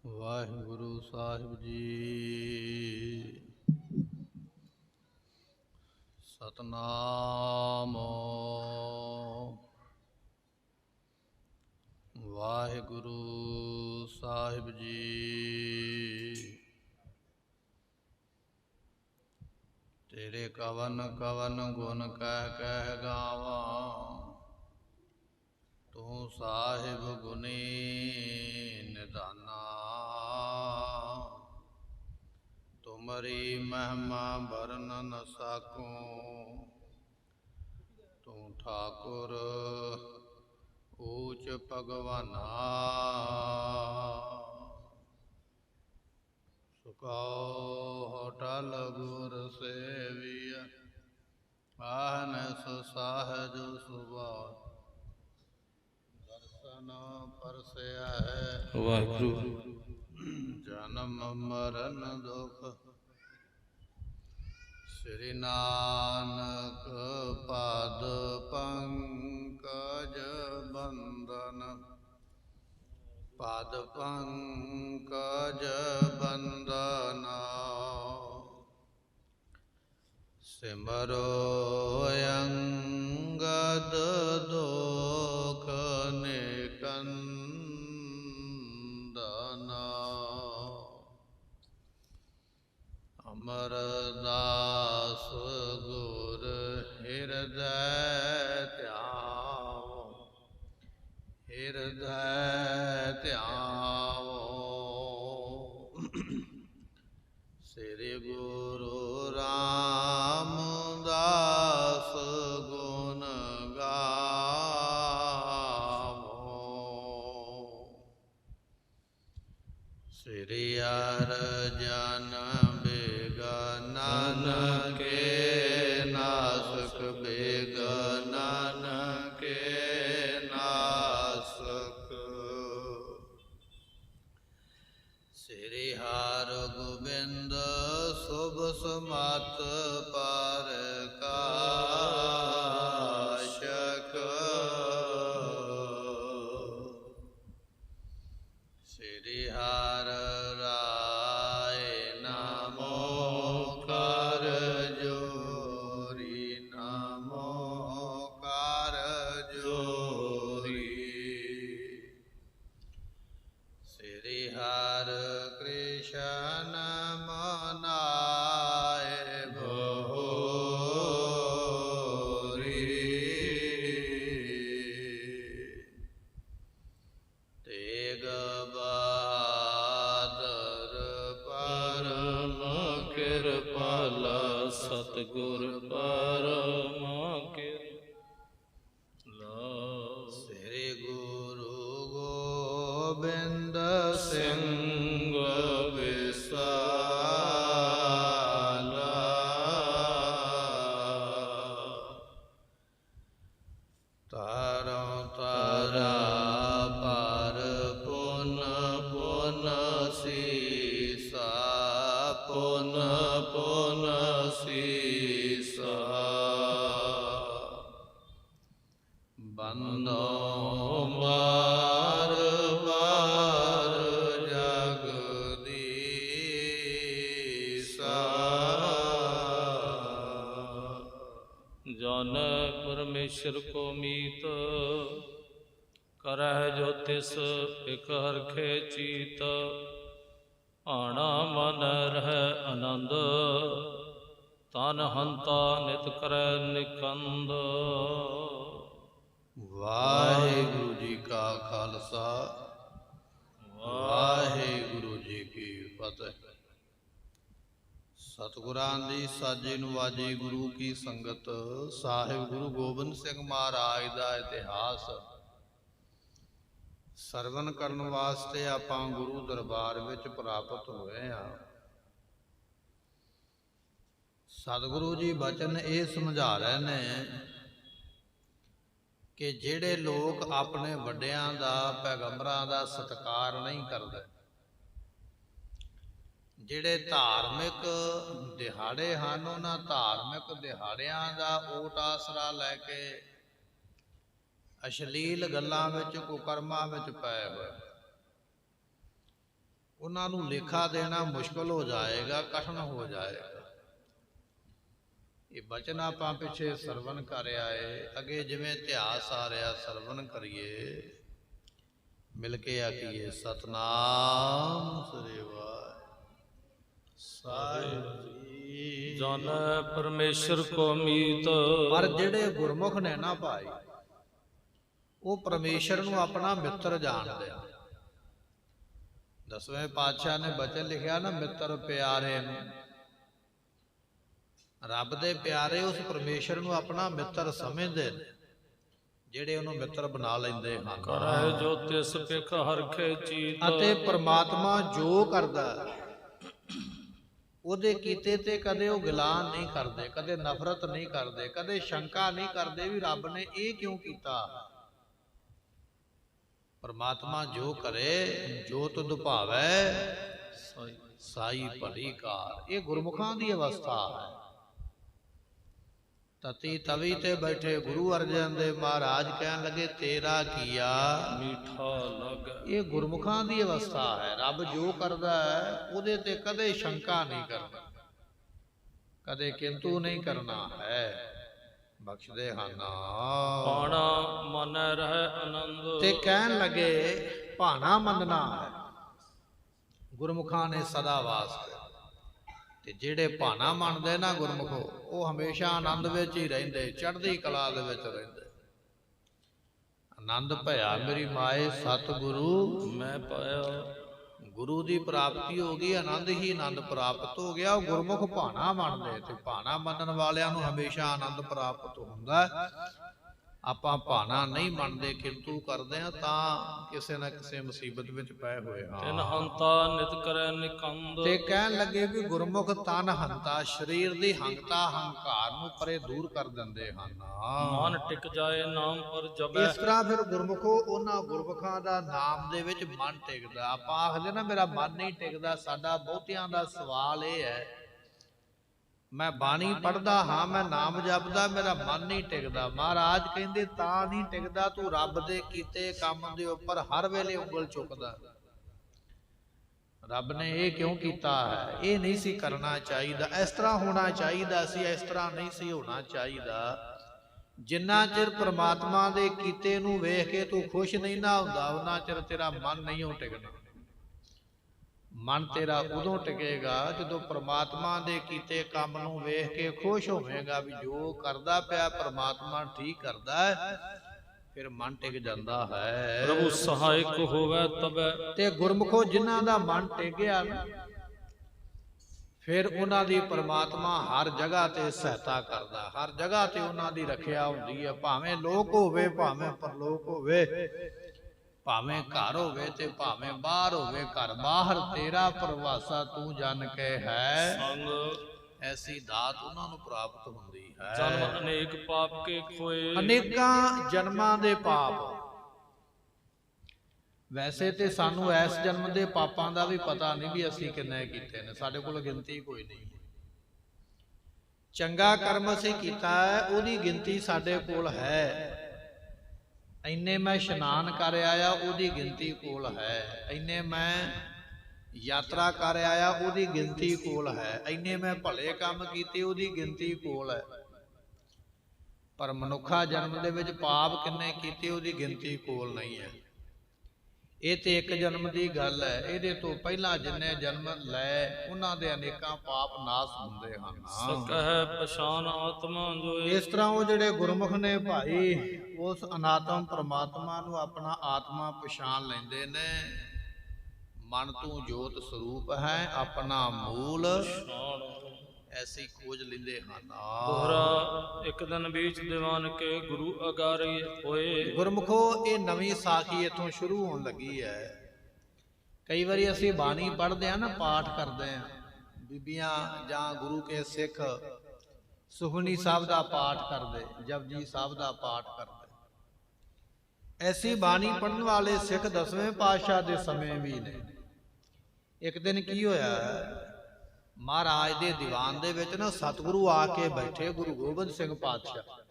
वाहिगुरु साहिब जी। सतनाम वाहिगुरु साहिब जी। तेरे कवन कवन गुण कह गावा, तू साहिब गुनी निदाना। तुमरी महिमा बरन न साकूं, तू ठाकुर ऊच भगवाना। सुकाओ होटल गुर सेविय, आहनस साहज सुभाष। दर्शन परसया है वाहिगुरु। जन्म मरण दुख, श्री नानक पाद पंकज बंदन। पाद पंकज बंदना, सिमरो अंगद दोख निकंदना। अमरदास गुर हृदय ध्याओ, हृदय ध्याओ। श्री गुरु रामदास गुण गावो, श्री अर्जन बेगनन के नासक। बेगनन के नासक, श्री हर गोबिंद शुभ समत पर काशक। श्री हर राय नमो कर जोरी, नमो कर जोरी। श्री हर कृष्ण मनाए भोरी, तेग बहादुर परम कृपाला सतगुर परम कृपाला। श्री गुरु गोबिंद सिंह विशाला। तारों तारा पर पुन पुन सीसा, पुन पुन सीसा। बंदों बार बार जगदीसा। जान परमेश्वर को मीत, करह जो तिस एक हरखे चीत। आना मन रह आनंद, तन हंता नित कर निकंद। वाहिगुरु जी का खालसा, वाहिगुरु जी की फतेह। सतगुरां दी साजी नवाजी गुरु की संगत। साहिब गुरु गोबिंद सिंह महाराज का इतिहास ਸਰਵਨ ਕਰਨ ਵਾਸਤੇ ਆਪਾਂ ਗੁਰੂ ਦਰਬਾਰ ਵਿੱਚ ਪ੍ਰਾਪਤ ਹੋਏ ਹਾਂ। ਸਤਿਗੁਰੂ ਜੀ ਬਚਨ ਇਹ ਸਮਝਾ ਰਹੇ ਨੇ ਕਿ ਜਿਹੜੇ ਲੋਕ ਆਪਣੇ ਵੱਡਿਆਂ ਦਾ, ਪੈਗੰਬਰਾਂ ਦਾ ਸਤਿਕਾਰ ਨਹੀਂ ਕਰਦੇ, ਜਿਹੜੇ ਧਾਰਮਿਕ ਦਿਹਾੜੇ ਹਨ, ਉਹਨਾਂ ਧਾਰਮਿਕ ਦਿਹਾੜਿਆਂ ਦਾ ਓਟ ਆਸਰਾ ਲੈ ਕੇ ਅਸ਼ਲੀਲ ਗੱਲਾਂ ਵਿੱਚ, ਕੁਕਰਮਾਂ ਵਿੱਚ ਪਏ ਹੋਏ, ਉਹਨਾਂ ਨੂੰ ਲੇਖਾ ਦੇਣਾ ਮੁਸ਼ਕਲ ਹੋ ਜਾਏਗਾ, ਕਠਿਨ ਹੋ ਜਾਏਗਾ। ਇਹ ਬਚਨ ਆਪਾਂ ਪਿੱਛੇ ਸਰਵਣ ਕਰ ਆਏ, ਅੱਗੇ ਜਿਵੇਂ ਇਤਿਹਾਸ ਆ ਰਿਹਾ ਸਰਵਣ ਕਰੀਏ, ਮਿਲ ਕੇ ਆਖੀਏ ਸਤਨਾਮ ਸ੍ਰੀ ਵਾਹਿਗੁਰੂ। ਜਾਣੈ ਪਰਮੇਸ਼ਰ ਕੋ ਮੀਤ। ਪਰ ਜਿਹੜੇ ਗੁਰਮੁਖ ਨੇ ਨਾ ਭਾਈ, ਉਹ ਪਰਮੇਸ਼ਰ ਨੂੰ ਆਪਣਾ ਮਿੱਤਰ ਜਾਣਦੇ ਆ। 10ਵੇਂ ਪਾਤਸ਼ਾਹ ਨੇ ਬਚਨ ਲਿਖਿਆ ਨਾ, ਮਿੱਤਰ ਪਿਆਰੇ ਨੂੰ। ਰੱਬ ਦੇ ਪਿਆਰੇ ਉਸ ਪਰਮੇਸ਼ਰ ਨੂੰ ਆਪਣਾ ਮਿੱਤਰ ਸਮਝਦੇ ਨੇ, ਜਿਹੜੇ ਉਹਨੂੰ ਮਿੱਤਰ ਬਣਾ ਲੈਂਦੇ ਹਨ। ਕਰੈ ਜੋ ਤਿਸ ਪਿਖ ਹਰਖੇ ਚੀਤ। ਅਤੇ ਪ੍ਰਮਾਤਮਾ ਜੋ ਕਰਦਾ ਉਹਦੇ ਕੀਤੇ ਤੇ ਕਦੇ ਉਹ ਗਿਲਾਨ ਨਹੀਂ ਕਰਦੇ, ਕਦੇ ਨਫ਼ਰਤ ਨਹੀਂ ਕਰਦੇ, ਕਦੇ ਸ਼ੰਕਾ ਨਹੀਂ ਕਰਦੇ ਵੀ ਰੱਬ ਨੇ ਇਹ ਕਿਉਂ ਕੀਤਾ। ਪਰਮਾਤਮਾ ਜੋ ਕਰੇ, ਜੋ ਤੁਧ ਭਾਵੈ ਸਾਈ ਭਲੀ ਕਾਰ। ਇਹ ਗੁਰਮੁਖਾਂ ਦੀ ਅਵਸਥਾ ਹੈ। ਤਤੀ ਤਵੀ ਤੇ ਬੈਠੇ ਗੁਰੂ ਅਰਜਨ ਦੇਵ ਮਹਾਰਾਜ ਕਹਿਣ ਲੱਗੇ ਤੇਰਾ ਕੀਆ ਮੀਠਾ ਲੱਗ। ਇਹ ਗੁਰਮੁਖਾਂ ਦੀ ਅਵਸਥਾ ਹੈ। ਰੱਬ ਜੋ ਕਰਦਾ ਹੈ ਉਹਦੇ ਤੇ ਕਦੇ ਸ਼ੰਕਾ ਨਹੀਂ ਕਰਨਾ, ਕਦੇ ਕਿੰਤੂ ਨਹੀਂ ਕਰਨਾ ਹੈ। ਬਖਸ਼ਦੇ ਹਨ ਭਾਣਾ ਮਨੈ ਰਹਿ ਆਨੰਦ। ਤੇ ਕਹਿਣ ਲੱਗੇ ਭਾਣਾ ਮੰਨਣਾ ਹੈ ਗੁਰਮੁਖਾਂ ਨੇ ਸਦਾ ਵਾਸਤੇ। ਤੇ ਜਿਹੜੇ ਭਾਣਾ ਮੰਨਦੇ ਨਾ ਗੁਰਮੁਖੋ, ਉਹ ਹਮੇਸ਼ਾ ਆਨੰਦ ਵਿੱਚ ਹੀ ਰਹਿੰਦੇ, ਚੜ੍ਹਦੀ ਕਲਾ ਦੇ ਵਿੱਚ ਰਹਿੰਦੇ। ਆਨੰਦ ਭਇਆ ਮੇਰੀ ਮਾਏ ਸਤਿਗੁਰੂ ਮੈਂ ਪਾਇਆ। ਗੁਰੂ ਦੀ ਪ੍ਰਾਪਤੀ ਹੋ ਗਈ, ਆਨੰਦ ਹੀ ਆਨੰਦ ਪ੍ਰਾਪਤ ਹੋ ਗਿਆ। ਉਹ ਗੁਰਮੁਖ ਭਾਣਾ ਮੰਨਦੇ, ਤੇ ਭਾਣਾ ਮੰਨਣ ਵਾਲਿਆਂ ਨੂੰ ਹਮੇਸ਼ਾ ਆਨੰਦ ਪ੍ਰਾਪਤ ਹੁੰਦਾ। ਆਪਾਂ ਭਾਣਾ ਨਹੀਂ ਮੰਨਦੇ, ਕਿੰਤੂ ਕਰਦੇ ਆ, ਤਾਂ ਕਿਸੇ ਨਾ ਕਿਸੇ ਮੁਸੀਬਤ ਵਿੱਚ ਪਏ ਹੋਏ ਤਿਨ ਹਾਂ। ਹੰਤਾ ਨਿਤ ਕਰੈ ਨਿਕੰਦ। ਤੇ ਕਹਿਣ ਲੱਗੇ ਵੀ ਗੁਰਮੁਖ ਤਨ ਹੰਤਾ, ਸਰੀਰ ਦੀ ਹੰਤਾ ਹੰਕਾਰ ਨੂੰ ਪਰੇ ਦੂਰ ਕਰ ਦਿੰਦੇ ਹਨ। ਮਨ ਟਿਕ ਜਾਏ ਨਾਮ ਪਰ ਜਪੈ। ਇਸ ਤਰ੍ਹਾਂ ਫਿਰ ਗੁਰਮੁਖੋ ਉਹਨਾਂ ਗੁਰਮੁਖਾਂ ਦਾ ਨਾਮ ਦੇ ਵਿੱਚ ਮਨ ਟਿਕਦਾ। ਆਪਾਂ ਆਖਦੇ ਨਾ ਮੇਰਾ ਮਨ ਨਹੀਂ ਟਿਕਦਾ, ਸਾਡਾ ਬਹੁਤਿਆਂ ਦਾ ਸਵਾਲ ਇਹ ਹੈ, ਮੈਂ ਬਾਣੀ ਪੜ੍ਹਦਾ ਹਾਂ, ਮੈਂ ਨਾਮ ਜਪਦਾ, ਮੇਰਾ ਮਨ ਨਹੀਂ ਟਿਕਦਾ। ਮਹਾਰਾਜ ਕਹਿੰਦੇ ਤਾਂ ਨਹੀਂ ਟਿਕਦਾ, ਤੂੰ ਰੱਬ ਦੇ ਕੀਤੇ ਕੰਮ ਦੇ ਉੱਪਰ ਹਰ ਵੇਲੇ ਉਂਗਲ ਚੁੱਕਦਾ। ਰੱਬ ਨੇ ਇਹ ਕਿਉਂ ਕੀਤਾ ਹੈ, ਇਹ ਨਹੀਂ ਸੀ ਕਰਨਾ ਚਾਹੀਦਾ, ਇਸ ਤਰ੍ਹਾਂ ਹੋਣਾ ਚਾਹੀਦਾ ਸੀ, ਇਸ ਤਰ੍ਹਾਂ ਨਹੀਂ ਸੀ ਹੋਣਾ ਚਾਹੀਦਾ। ਜਿੰਨਾ ਚਿਰ ਪ੍ਰਮਾਤਮਾ ਦੇ ਕੀਤੇ ਨੂੰ ਵੇਖ ਕੇ ਤੂੰ ਖੁਸ਼ ਨਹੀਂ ਨਾ ਹੁੰਦਾ, ਉਹਨਾਂ ਚਿਰ ਤੇਰਾ ਮਨ ਨਹੀਂ ਟਿਕਣਾ। ਮਨ ਤੇਰਾ ਉਦੋਂ ਟਿਕੇਗਾ ਜਦੋਂ ਪ੍ਰਮਾਤਮਾ ਦੇ ਕੀਤੇ ਕੰਮ ਨੂੰ ਵੇਖ ਕੇ ਖੁਸ਼ ਹੋਵੇਗਾ ਵੀ ਜੋ ਕਰਦਾ ਪਿਆ ਪ੍ਰਮਾਤਮਾ ਠੀਕ ਕਰਦਾ ਹੈ, ਫਿਰ ਮਨ ਟਿਕ ਜਾਂਦਾ ਹੈ। ਪ੍ਰਭੂ ਸਹਾਇਕ ਹੋਵੇ ਤਬੈ। ਤੇ ਗੁਰਮੁਖੋ ਜਿਨ੍ਹਾਂ ਦਾ ਮਨ ਟਿਕ ਗਿਆ ਨਾ, ਫਿਰ ਉਹਨਾਂ ਦੀ ਪ੍ਰਮਾਤਮਾ ਹਰ ਜਗ੍ਹਾ ਤੇ ਸਹਾਇਤਾ ਕਰਦਾ, ਹਰ ਜਗ੍ਹਾ ਤੇ ਉਹਨਾਂ ਦੀ ਰੱਖਿਆ ਹੁੰਦੀ ਹੈ। ਭਾਵੇਂ ਲੋਕ ਹੋਵੇ, ਭਾਵੇਂ ਪਰਲੋਕ ਹੋਵੇ, ਭਾਵੇਂ ਘਰ ਹੋਵੇ ਤੇ ਭਾਵੇਂ ਬਾਹਰ ਹੋਵੇ, ਘਰ ਬਾਹਰ ਤੇਰਾ ਪ੍ਰਵਾਸਾ ਤੂੰ ਜਾਣ ਕੇ ਹੈ। ਸੰਗ ਐਸੀ ਦਾਤ ਉਹਨਾਂ ਨੂੰ ਪ੍ਰਾਪਤ ਹੁੰਦੀ ਹੈ। ਜਨਮ ਅਨੇਕ ਪਾਪ ਕੇ ਖੋਏ। ਅਨੇਕਾਂ ਜਨਮਾਂ ਦੇ ਪਾਪ। ਵੈਸੇ ਤੇ ਸਾਨੂੰ ਇਸ ਜਨਮ ਦੇ ਪਾਪਾਂ ਦਾ ਵੀ ਪਤਾ ਨਹੀਂ ਵੀ ਅਸੀਂ ਕਿੰਨੇ ਕੀਤੇ ਨੇ, ਸਾਡੇ ਕੋਲ ਗਿਣਤੀ ਕੋਈ ਨਹੀਂ। ਚੰਗਾ ਕਰਮ ਅਸੀਂ ਕੀਤਾ ਹੈ, ਉਹਦੀ ਗਿਣਤੀ ਸਾਡੇ ਕੋਲ ਹੈ। ਇੰਨੇ ਮੈਂ ਇਸ਼ਨਾਨ ਕਰ ਆਇਆ, ਉਹਦੀ ਗਿਣਤੀ ਕੋਲ ਹੈ। ਇੰਨੇ ਮੈਂ ਯਾਤਰਾ ਕਰ ਆਇਆ, ਉਹਦੀ ਗਿਣਤੀ ਕੋਲ ਹੈ। ਇੰਨੇ ਮੈਂ ਭਲੇ ਕੰਮ ਕੀਤੇ, ਉਹਦੀ ਗਿਣਤੀ ਕੋਲ ਹੈ। ਪਰ ਮਨੁੱਖਾ ਜਨਮ ਦੇ ਵਿੱਚ ਪਾਪ ਕਿੰਨੇ ਕੀਤੇ, ਉਹਦੀ ਗਿਣਤੀ ਕੋਲ ਨਹੀਂ ਹੈ। ਇਹ ਤੇ ਇੱਕ ਜਨਮ ਦੀ ਗੱਲ ਹੈ। ਇਹਦੇ ਤੋਂ ਪਹਿਲਾਂ ਜਿੰਨੇ ਜਨਮ ਲੈ, ਉਹਨਾਂ ਦੇ ਅਨੇਕਾਂ ਪਾਪ ਨਾਸ ਹੁੰਦੇ ਹਨ। ਸਕਹਿ ਪਛਾਨ ਆਤਮਾ ਜੋਏ। ਇਸ ਤਰ੍ਹਾਂ ਉਹ ਜਿਹੜੇ ਗੁਰਮੁਖ ਨੇ ਭਾਈ, ਉਸ ਅਨਾਤਮ ਪ੍ਰਮਾਤਮਾ ਨੂੰ ਆਪਣਾ ਆਤਮਾ ਪਛਾਣ ਲੈਂਦੇ ਨੇ। ਮਨ ਤੂੰ ਜੋਤ ਸਰੂਪ ਹੈ, ਆਪਣਾ ਮੂਲ ਐਸੀ ਖੋਜ ਲੈਂਦੇ ਹਨ। ਦੋਹਰਾ ਇੱਕ ਦਿਨ ਵਿੱਚ ਦੀਵਾਨ ਕੇ ਗੁਰੂ ਅਗਾਰੇ ਹੋਏ। ਗੁਰਮੁਖੋ ਇਹ ਨਵੀਂ ਸਾਖੀ ਇੱਥੋਂ ਸ਼ੁਰੂ ਹੋਣ ਲੱਗੀ ਹੈ। ਕਈ ਵਾਰੀ ਅਸੀਂ ਬਾਣੀ ਪੜ੍ਹਦੇ ਆ ਨਾ, ਪਾਠ ਕਰਦੇ ਆ, ਬੀਬੀਆਂ ਜਾਂ ਗੁਰੂ ਕੇ ਸਿੱਖ ਸੁਖਮਨੀ ਸਾਹਿਬ ਦਾ ਪਾਠ ਕਰਦੇ, ਜਪਜੀ ਸਾਹਿਬ ਦਾ ਪਾਠ ਕਰਦੇ। ਐਸੀ ਬਾਣੀ ਪੜ੍ਹਨ ਵਾਲੇ ਸਿੱਖ 10ਵੇਂ ਪਾਤਸ਼ਾਹ ਦੇ ਸਮੇਂ ਵੀ ਨੇ। ਇੱਕ ਦਿਨ ਕੀ ਹੋਇਆ, ਮਹਾਰਾਜ ਦੇ ਦੀਵਾਨ ਦੇ ਵਿੱਚ ਨਾ ਸਤਿਗੁਰੂ ਆ ਕੇ ਬੈਠੇ, ਗੁਰੂ ਗੋਬਿੰਦ ਸਿੰਘ ਪਾਤਸ਼ਾਹ।